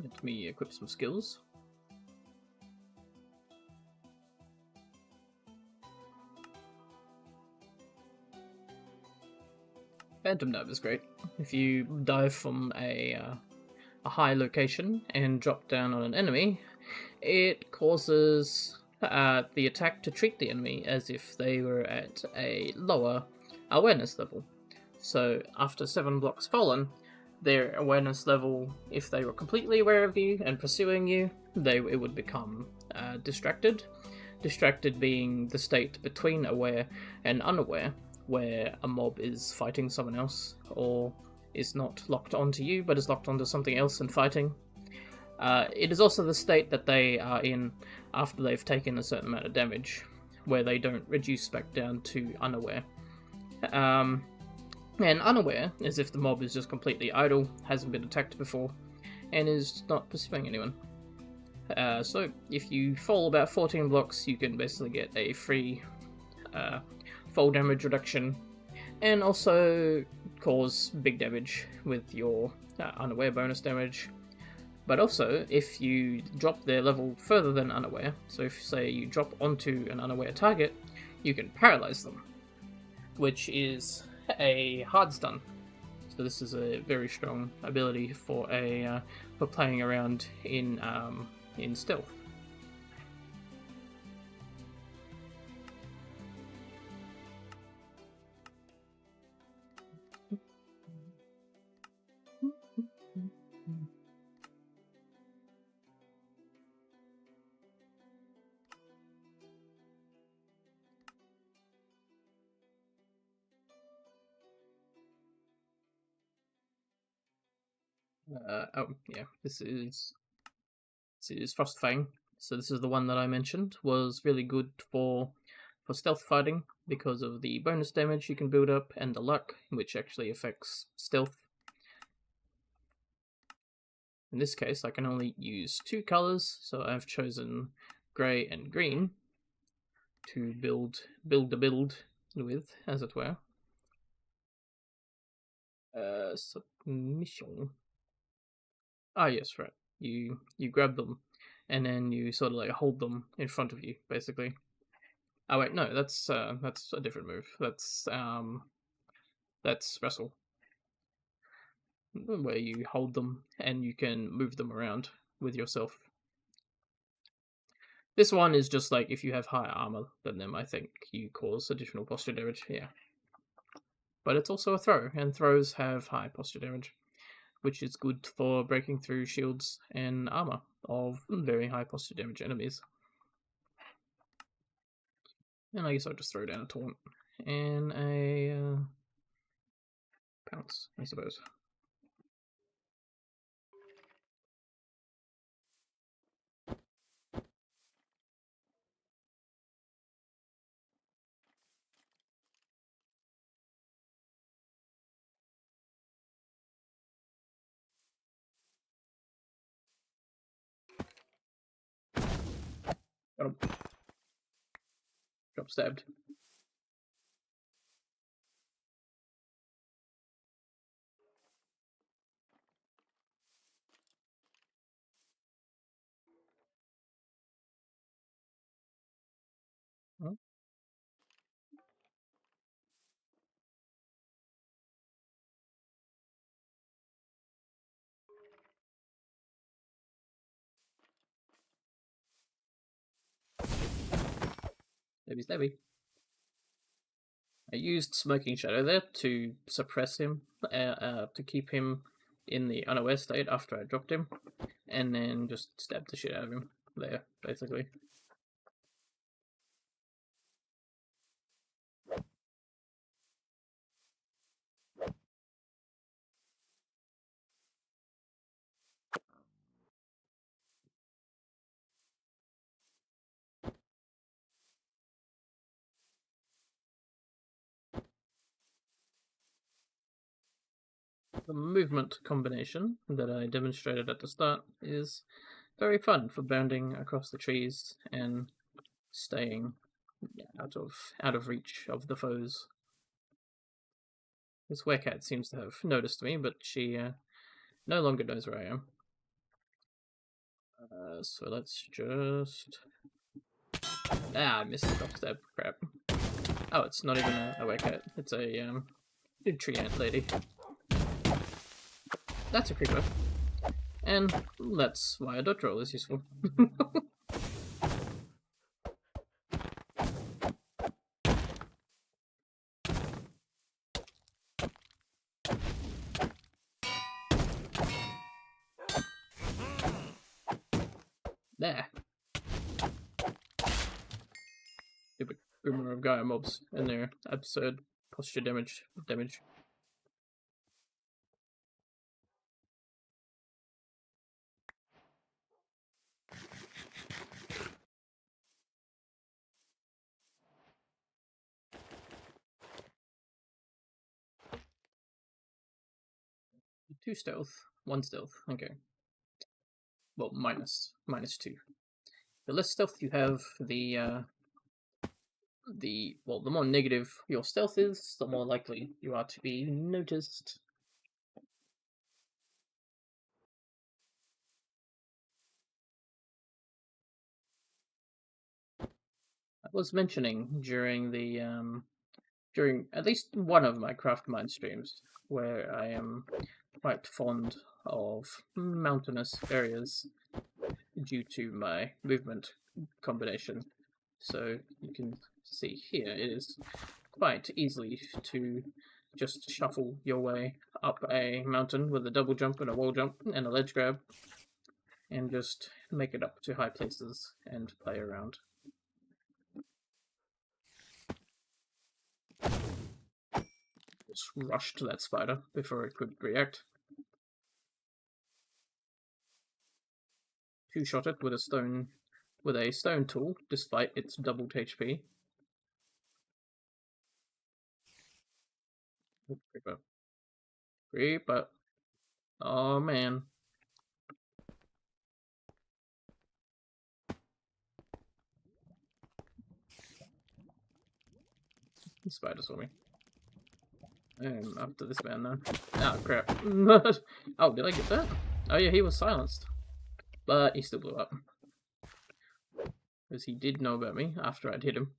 Let me equip some skills. Phantom Dive is great. If you dive from a high location and drop down on an enemy, it causes the attack to treat the enemy as if they were at a lower awareness level. So after 7 blocks fallen, their awareness level, if they were completely aware of you and pursuing you, it would become distracted. Distracted being the state between aware and unaware, where a mob is fighting someone else, or is not locked onto you, but is locked onto something else and fighting. It is also the state that they are in after they've taken a certain amount of damage, where they don't reduce back down to unaware. And unaware is if the mob is just completely idle, hasn't been attacked before, and is not pursuing anyone. So if you fall about 14 blocks, you can basically get a free fall damage reduction, and also cause big damage with your unaware bonus damage. But also, if you drop their level further than unaware, so if say you drop onto an unaware target, you can paralyze them, which is a hard stun. So this is a very strong ability for playing around in stealth. Oh yeah, this is Frostfang. So this is the one that I mentioned was really good for stealth fighting because of the bonus damage you can build up and the luck, which actually affects stealth. In this case, I can only use 2 colors, so I've chosen grey and green to build the build with, as it were. Submission. Ah, yes, right. You grab them, and then you sort of like hold them in front of you, basically. Oh wait, no, that's a different move. That's wrestle, where you hold them and you can move them around. with yourself. This one is just like if you have higher armor than them, I think you cause additional posture damage. Yeah. But it's also a throw, and throws have high posture damage, which is good for breaking through shields and armor of very high posture damage enemies. And I guess I'll just throw down a taunt and a pounce, I suppose. Got him. Drop stabbed. Huh? Stabby stabby. I used Smoking Shadow there to suppress him, to keep him in the unaware state after I dropped him, and then just stabbed the shit out of him there, basically. The movement combination that I demonstrated at the start is very fun for bounding across the trees and staying out of reach of the foes. This werecat seems to have noticed me, but she no longer knows where I am. So let's just... I missed the drop stab. Crap. Oh, it's not even a werecat. It's a tree ant lady. That's a creeper. And that's why a dodge roll is useful. There. Stupid boomer of Gaia mobs and their absurd posture damage. 2 stealth, 1 stealth. Okay. Well, minus 2. The less stealth you have, the more negative your stealth is, the more likely you are to be noticed. I was mentioning during at least one of my Craftmind streams where I am quite fond of mountainous areas due to my movement combination. So you can see here it is quite easy to just shuffle your way up a mountain with a double jump and a wall jump and a ledge grab and just make it up to high places and play around. Just rush to that spider before it could react. Two-shot it with a stone tool, despite its doubled HP. Creeper. Creeper. Oh man. The spider saw me. I'm after this man now. Oh crap. Oh, did I get that? Oh yeah, he was silenced. But he still blew up. Because he did know about me after I'd hit him.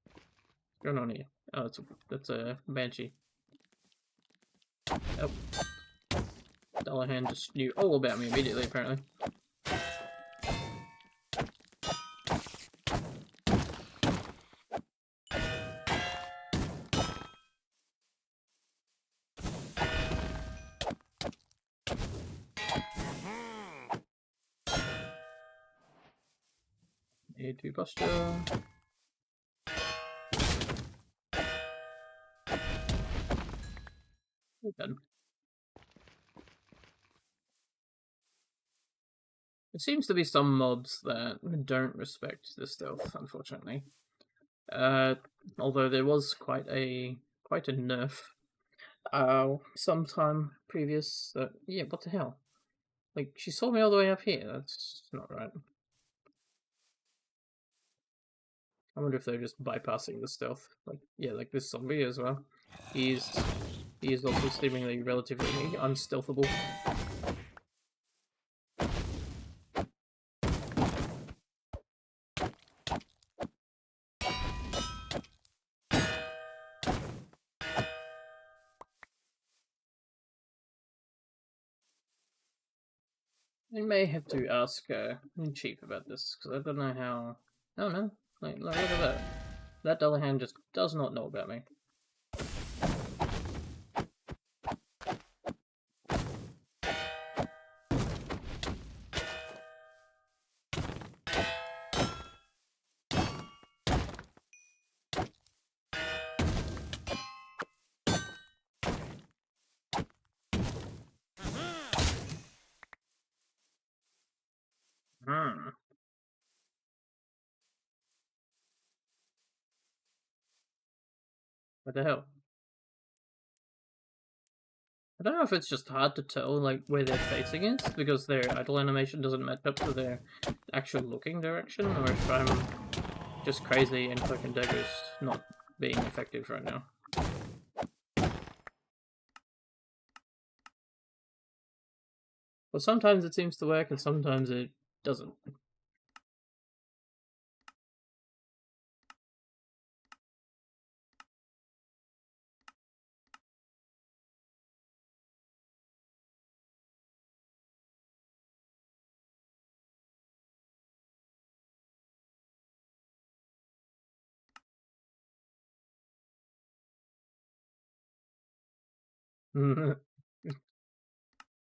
What's going on here? Oh, that's a banshee. Oh. Dullahan just knew all about me immediately, apparently. A2 posture. We're done. There seems to be some mobs that don't respect the stealth, unfortunately. Although there was quite a nerf sometime previous that yeah, what the hell? Like she saw me all the way up here. That's not right. I wonder if they're just bypassing the stealth. Like yeah, like this zombie as well. He is also seemingly relatively unstealthable. I may have to ask Chief about this because I don't know how. Oh no, like look at that. That Dullahan just does not know about me. Hmm. What the hell? I don't know if it's just hard to tell like where they're facing is because their idle animation doesn't match up to their actual looking direction, or if I'm just crazy and Cloak and Dagger's not being effective right now. But sometimes it seems to work and sometimes it doesn't.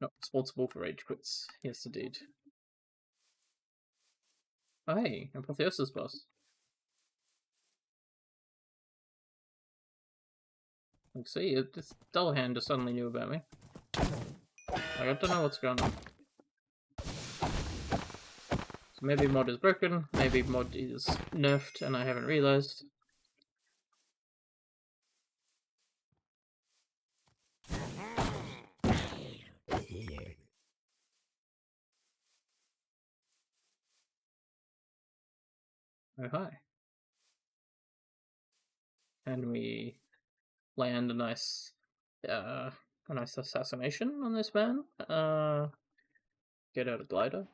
Not responsible for rage quits. Yes, indeed. Oh, hey, Apotheosis boss. Like, see, this Dullahan just suddenly knew about me. Like, I don't know what's going on. So maybe mod is broken, maybe mod is nerfed and I haven't realized. Oh, hi. And we land a nice assassination on this man. Get out a glider.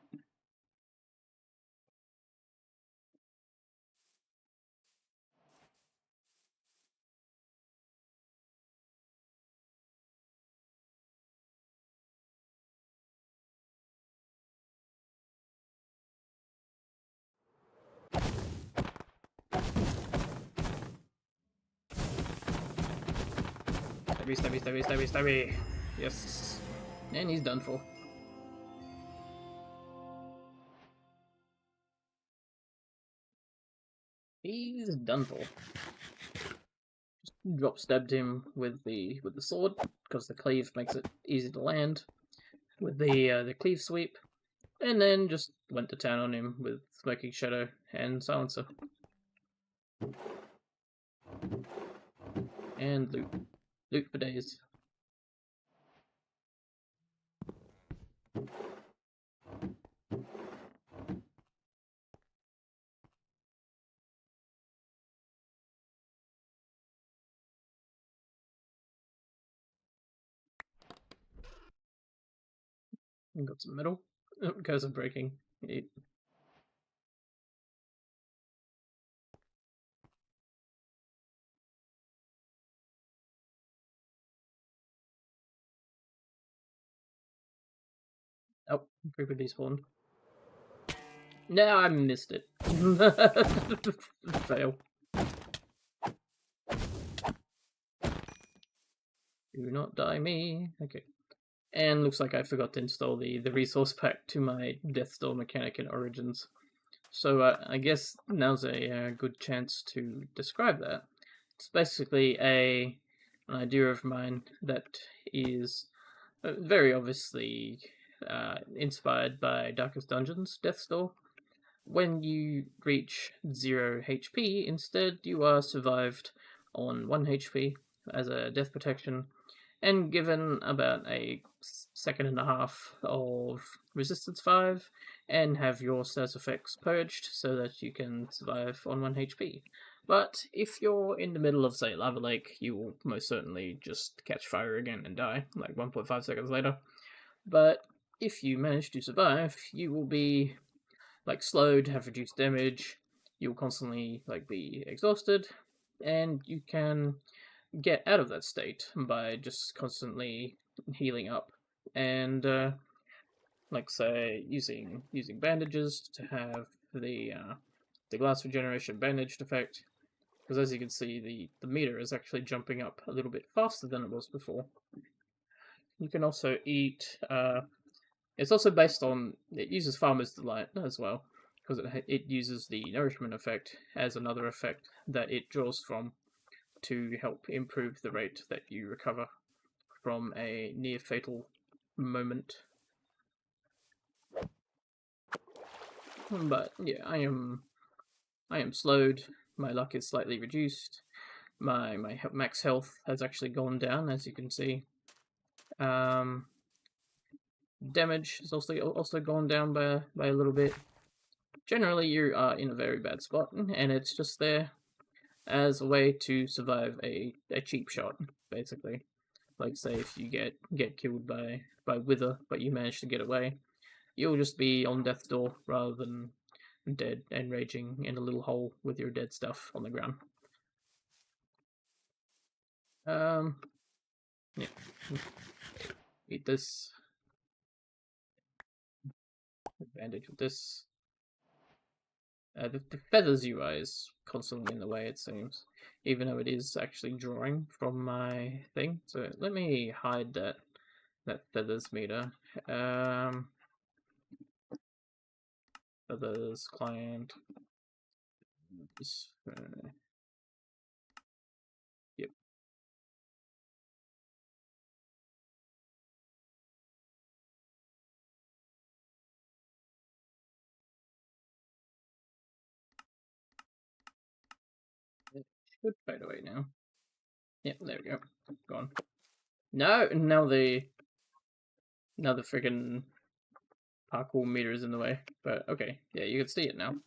Stabby, stabby, stabby, stabby, stabby. Yes. And he's done for. He's done for. Just drop stabbed him with the sword because the cleave makes it easy to land with the cleave sweep, and then just went to town on him with Smoking Shadow and Silencer. And loot. Loot for days. And got some metal. Oh, because of breaking. Oh, creeper despawned. No, I missed it. Fail. Do not die me. Okay. And looks like I forgot to install the resource pack to my Deathstore mechanic in Origins. So I guess now's a good chance to describe that. It's basically an idea of mine that is very obviously inspired by Darkest Dungeons, Deathstore. When you reach 0 HP, instead you are survived on 1 HP as a death protection, and given about a second and a half of resistance 5, and have your status effects purged so that you can survive on 1 HP. But if you're in the middle of, say, Lava Lake, you will most certainly just catch fire again and die, like 1.5 seconds later. But if you manage to survive, you will be like slowed, have reduced damage, you'll constantly like be exhausted, and you can get out of that state by just constantly healing up and like say using bandages to have the glass regeneration bandaged effect, because as you can see the meter is actually jumping up a little bit faster than it was before. You can also eat it's also based on, it uses Farmer's Delight as well, because it uses the nourishment effect as another effect that it draws from to help improve the rate that you recover from a near fatal moment. But yeah, I am slowed. My luck is slightly reduced. My max health has actually gone down, as you can see. Damage has also gone down by a little bit. Generally, you are in a very bad spot, and it's just there as a way to survive a cheap shot, basically. Like, say, if you get killed by Wither, but you manage to get away, you'll just be on death's door rather than dead and raging in a little hole with your dead stuff on the ground. Yeah. Eat this. Bandage with this. The feathers UI is constantly in the way, it seems, even though it is actually drawing from my thing. So let me hide that feathers meter. Feathers client. Yep. It should fade away now. Yep, there we go. Gone. No, now the friggin' parkour meter is in the way. But okay, yeah, you can see it now.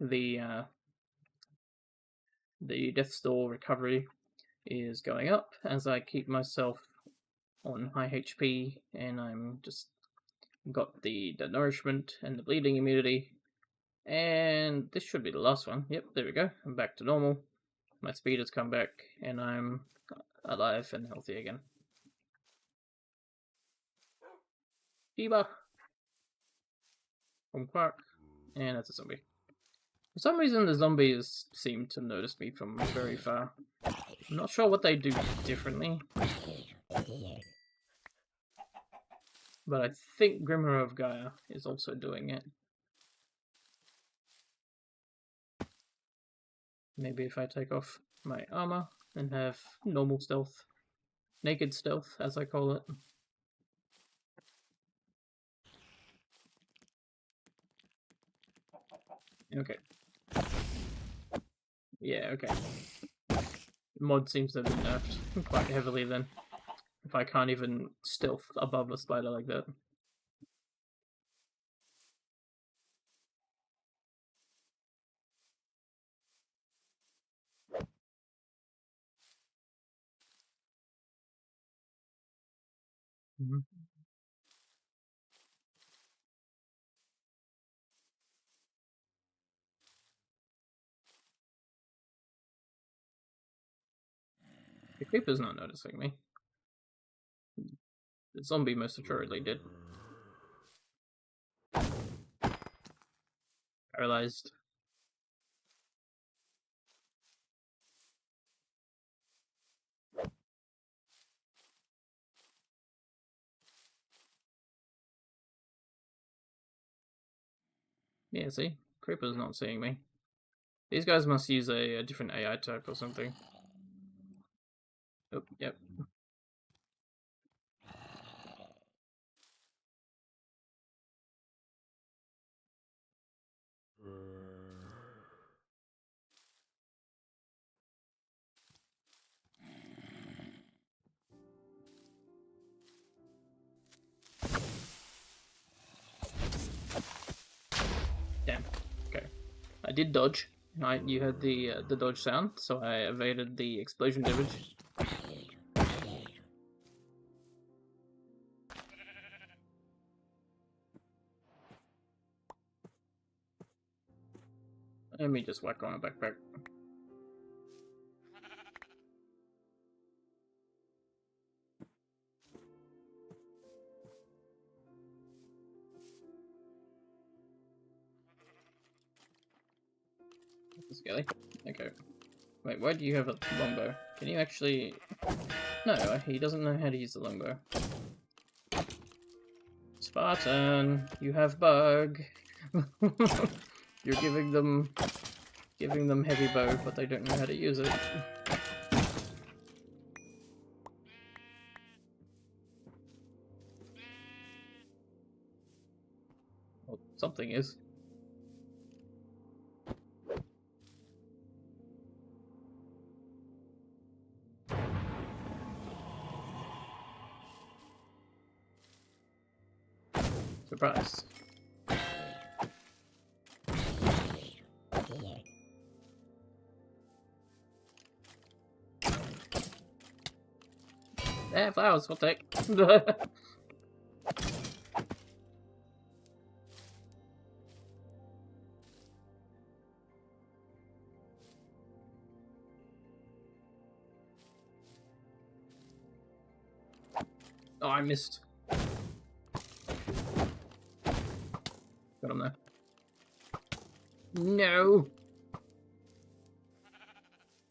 The Death's Door recovery is going up as I keep myself on high HP, and I'm just got the nourishment and the bleeding immunity. And this should be the last one. Yep, there we go. I'm back to normal. My speed has come back, and I'm alive and healthy again. Eba from Quark, and that's a zombie. For some reason, the zombies seem to notice me from very far. I'm not sure what they do differently, but I think Grimmer of Gaia is also doing it. Maybe if I take off my armor and have normal stealth, naked stealth as I call it. Okay. Yeah, okay. The mod seems to have been nerfed quite heavily then, if I can't even stealth above a spider like that. Mm-hmm. The creeper's not noticing me. The zombie most assuredly did. Paralyzed. Yeah, see? Creeper's not seeing me. These guys must use a different AI type or something. Oh, yep. Damn. Okay. I did dodge. You heard the dodge sound, so I evaded the explosion damage. Let me just whack on a backpack. Skelly. Okay. Wait, why do you have a longbow? Can you actually... No, he doesn't know how to use the longbow. Spartan, you have bug. You're giving them heavy bow, but they don't know how to use it. Well, something is. Surprise. Yeah, flowers, we'll take. Oh, I missed. Got him there. No!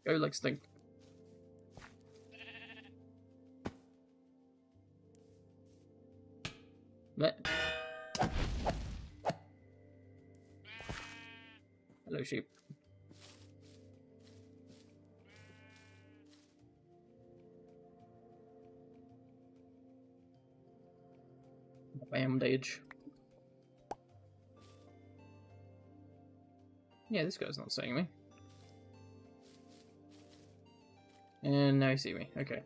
Go like stink. Let. Hello, sheep. Bandage. Yeah, this guy's not seeing me. And now you see me. Okay.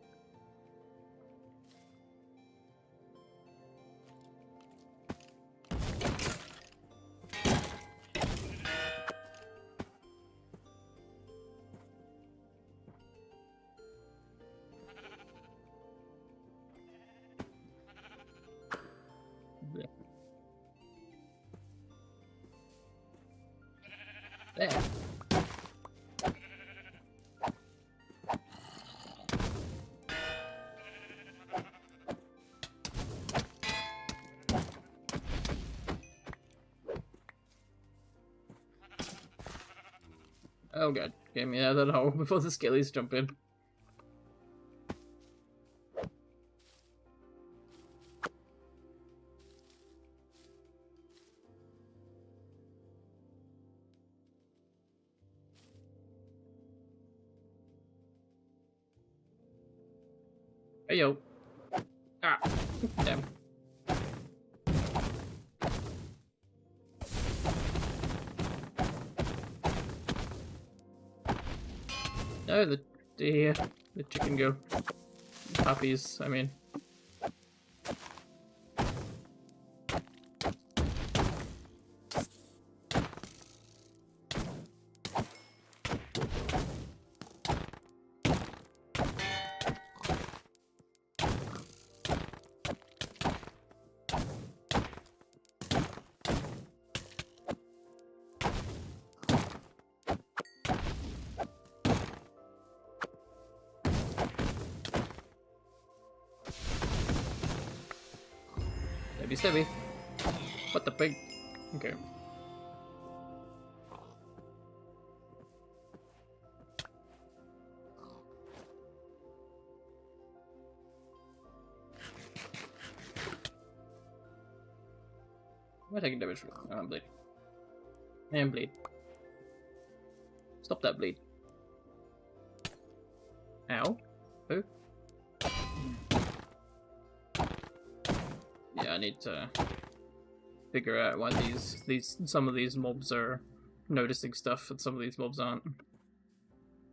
There. Oh god, get me out of that hole before the skellies jump in. Hey yo. Ah, damn. No, the chicken go. Puppies, I mean. Stabby stabby. What the pig? Okay. I taking damage from? Oh, I'm bleed. And bleed. Stop that bleed. Ow. Oh. Yeah, I need to figure out why some of these mobs are noticing stuff and some of these mobs aren't.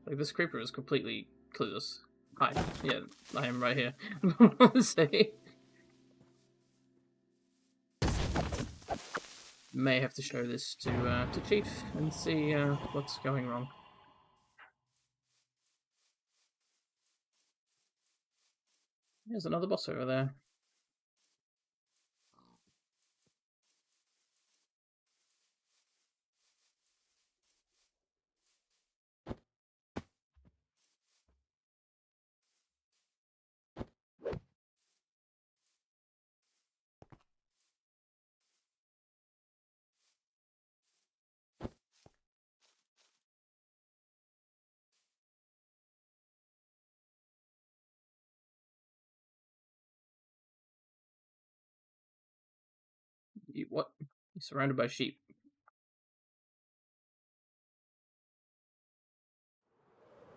Like, this creeper is completely clueless. Hi. Yeah, I am right here. What to say? May have to show this to Chief and see what's going wrong. There's another boss over there. What? He's surrounded by sheep.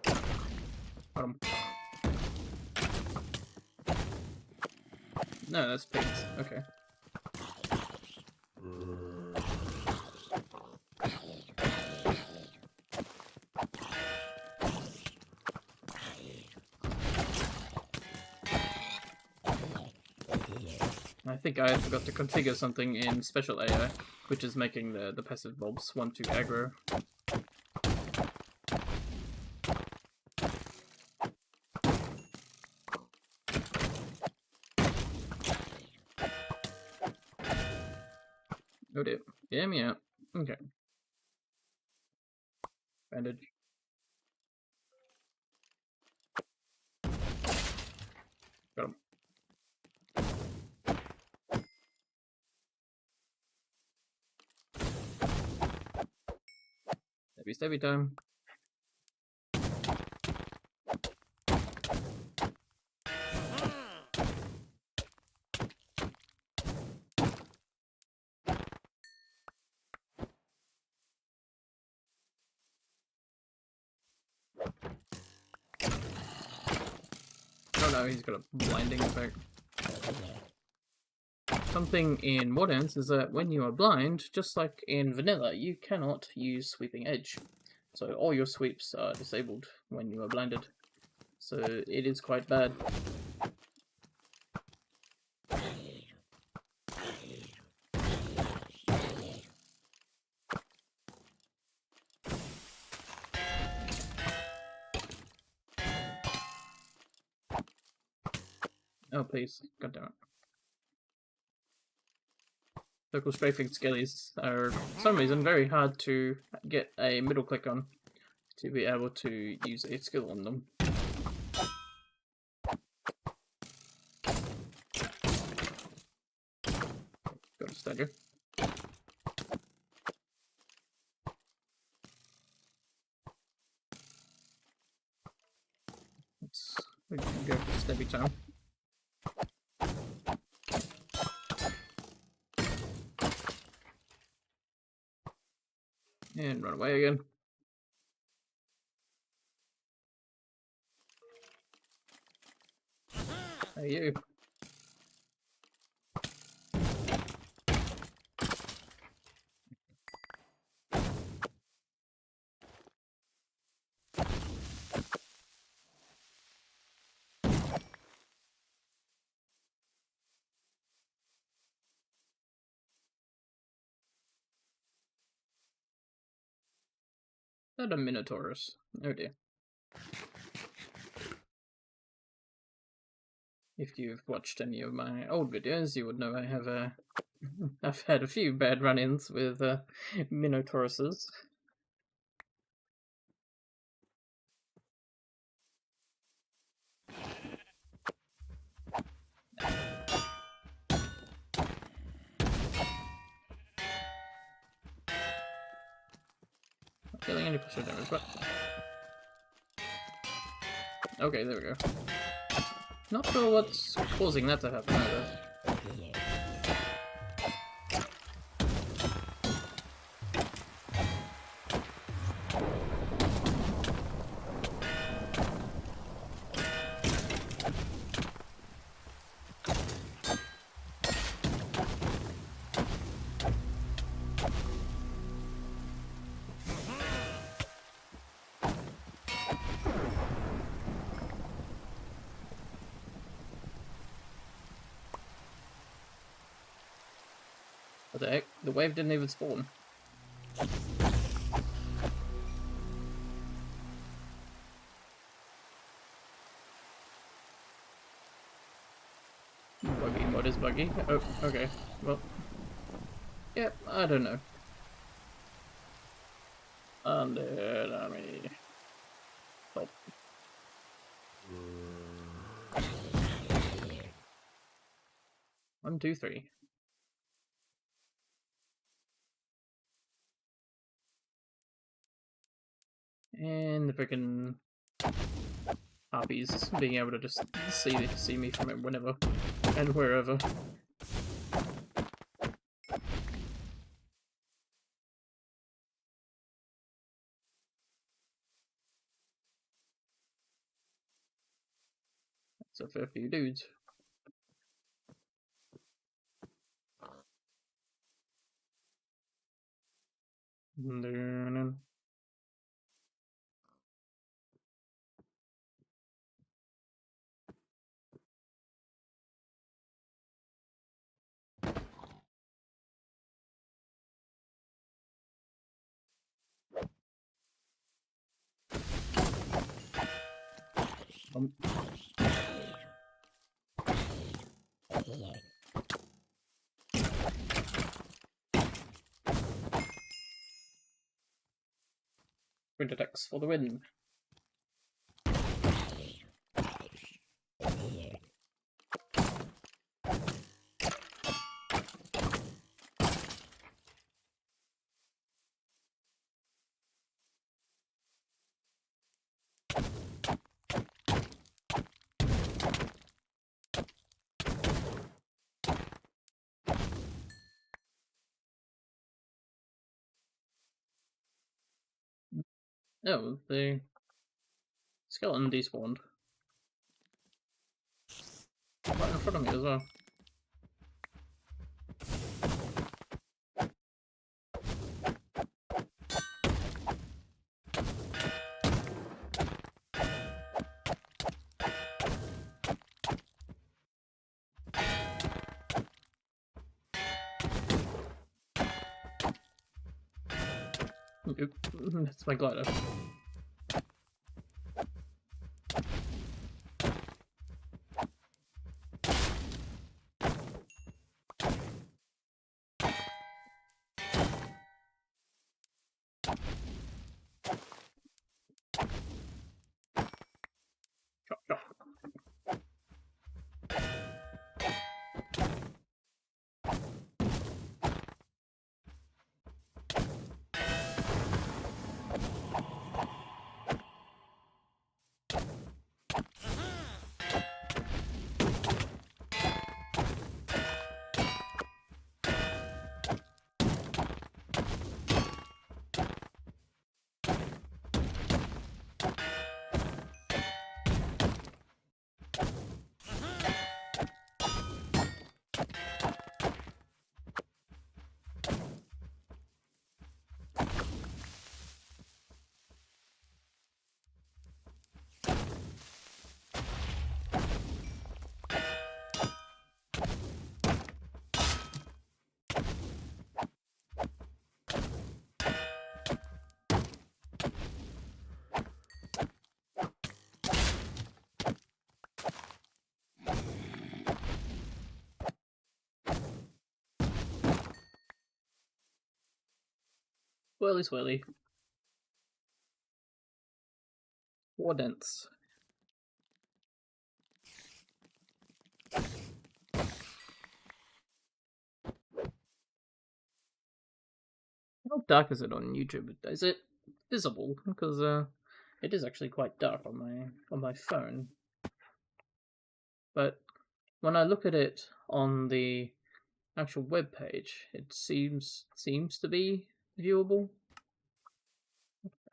Got him. No, that's pigs. Okay. I think I forgot to configure something in special AI, which is making the passive mobs want to aggro. Oh dear. Get me out. Okay. Bandage. Got him. Stabby time. Oh no, he's got a blinding effect. Something in Borderlands is that when you are blind, just like in vanilla, you cannot use Sweeping Edge. So all your sweeps are disabled when you are blinded. So it is quite bad. Oh please, god damn it. Local strafing skellies are, for some reason, very hard to get a middle click on to be able to use a skill on them. Got a stagger. We can go for stabby time. And run away again. Hey you. That a Minotaurus. Oh dear. If you've watched any of my old videos, you would know I have I've had a few bad run-ins with Minotauruses. Not dealing any pressure damage, but okay, there we go. Not sure what's causing that to happen either. What the heck? The wave didn't even spawn. Buggy, what is buggy? Oh, okay. Well, yeah, I don't know. Undead army. Help. 1, 2, 3. And the freaking harpies being able to just see me from whenever and wherever. That's a fair few dudes. Wind attacks for the win. Oh, the skeleton despawned. Right in front of me as well. Oop, that's my glider. Chop, chop. Swirly swirly. War dents. How dark is it on YouTube? Is it visible? Because it is actually quite dark on my phone. But when I look at it on the actual web page, it seems to be viewable.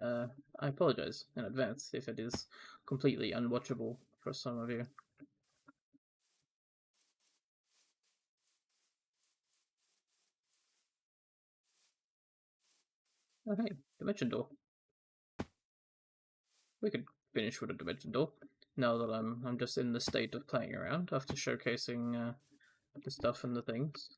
I apologize in advance if it is completely unwatchable for some of you. Okay, dimension door. We could finish with a dimension door now that I'm just in the state of playing around after showcasing the stuff and the things.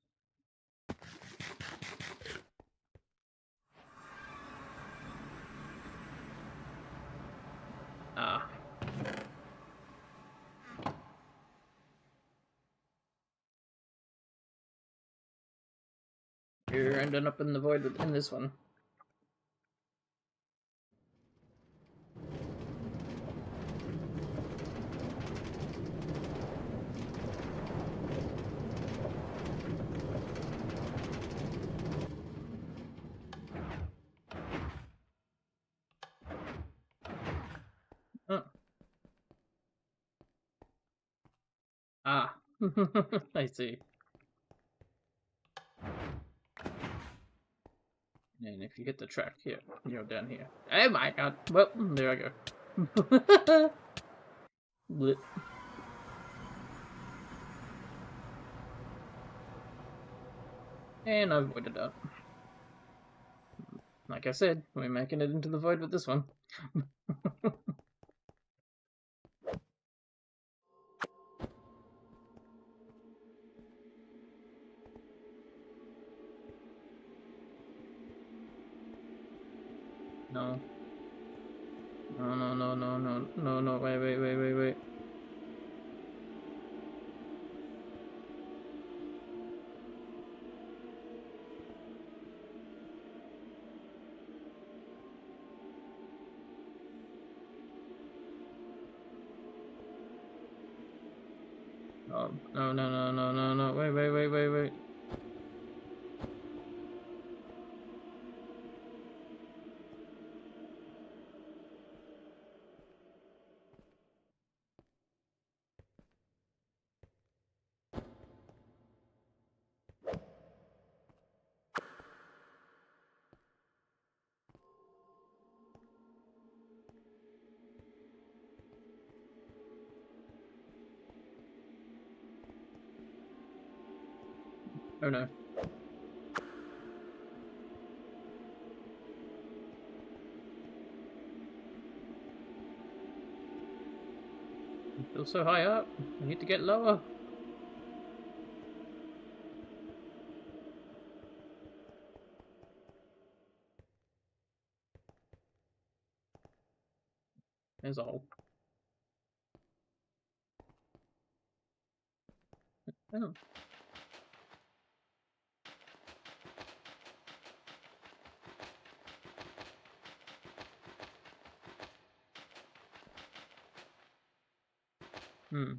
Ah. You're ending up in the void in this one. Oh. Ah. I see. And if you hit the track here, you're down here. Oh my god. Well, there I go. Blip. And I've avoided that. Like I said, we're making it into the void with this one. No. No, no, no, no, no, no, no, wait. Oh, no, no, no, no, no, no, wait. Oh no. I feel so high up. I need to get lower. There's a hole. Oh. Hmm.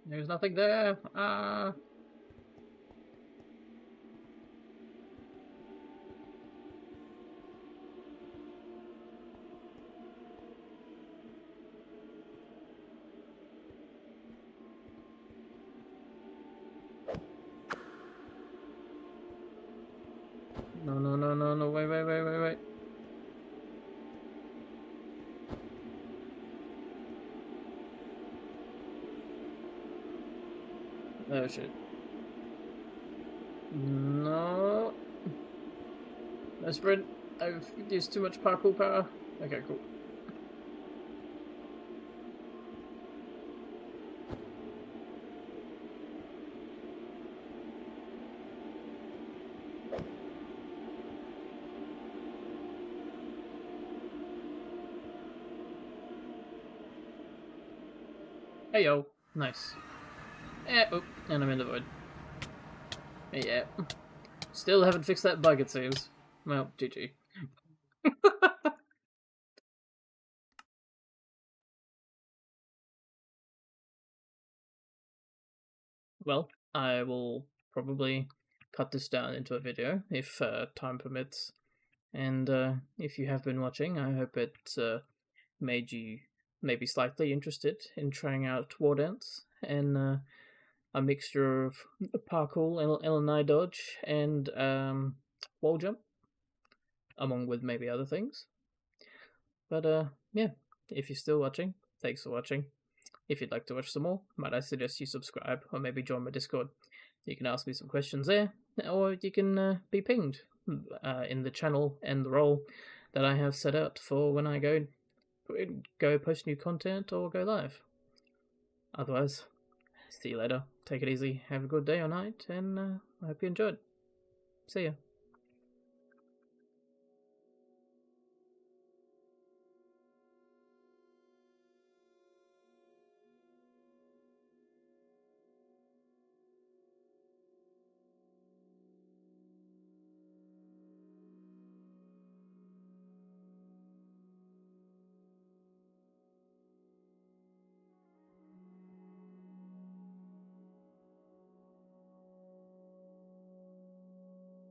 There's nothing there. Ah. No, no, no, no, no, wait. Oh shit. No. No sprint. I've used too much parkour power. Okay, cool. Hey yo. Nice. Oh, and I'm in the void. Yeah. Still haven't fixed that bug, it seems. Well, GG. Well, I will probably cut this down into a video if time permits. And if you have been watching, I hope it made you maybe slightly interested in trying out War Dance and a mixture of parkour, LNI dodge, and wall jump, among with maybe other things. But yeah, if you're still watching, thanks for watching. If you'd like to watch some more, might I suggest you subscribe or maybe join my Discord. You can ask me some questions there, or you can be pinged in the channel and the role that I have set out for when I go post new content or go live. Otherwise, see you later. Take it easy. Have a good day or night, and I hope you enjoyed. See ya.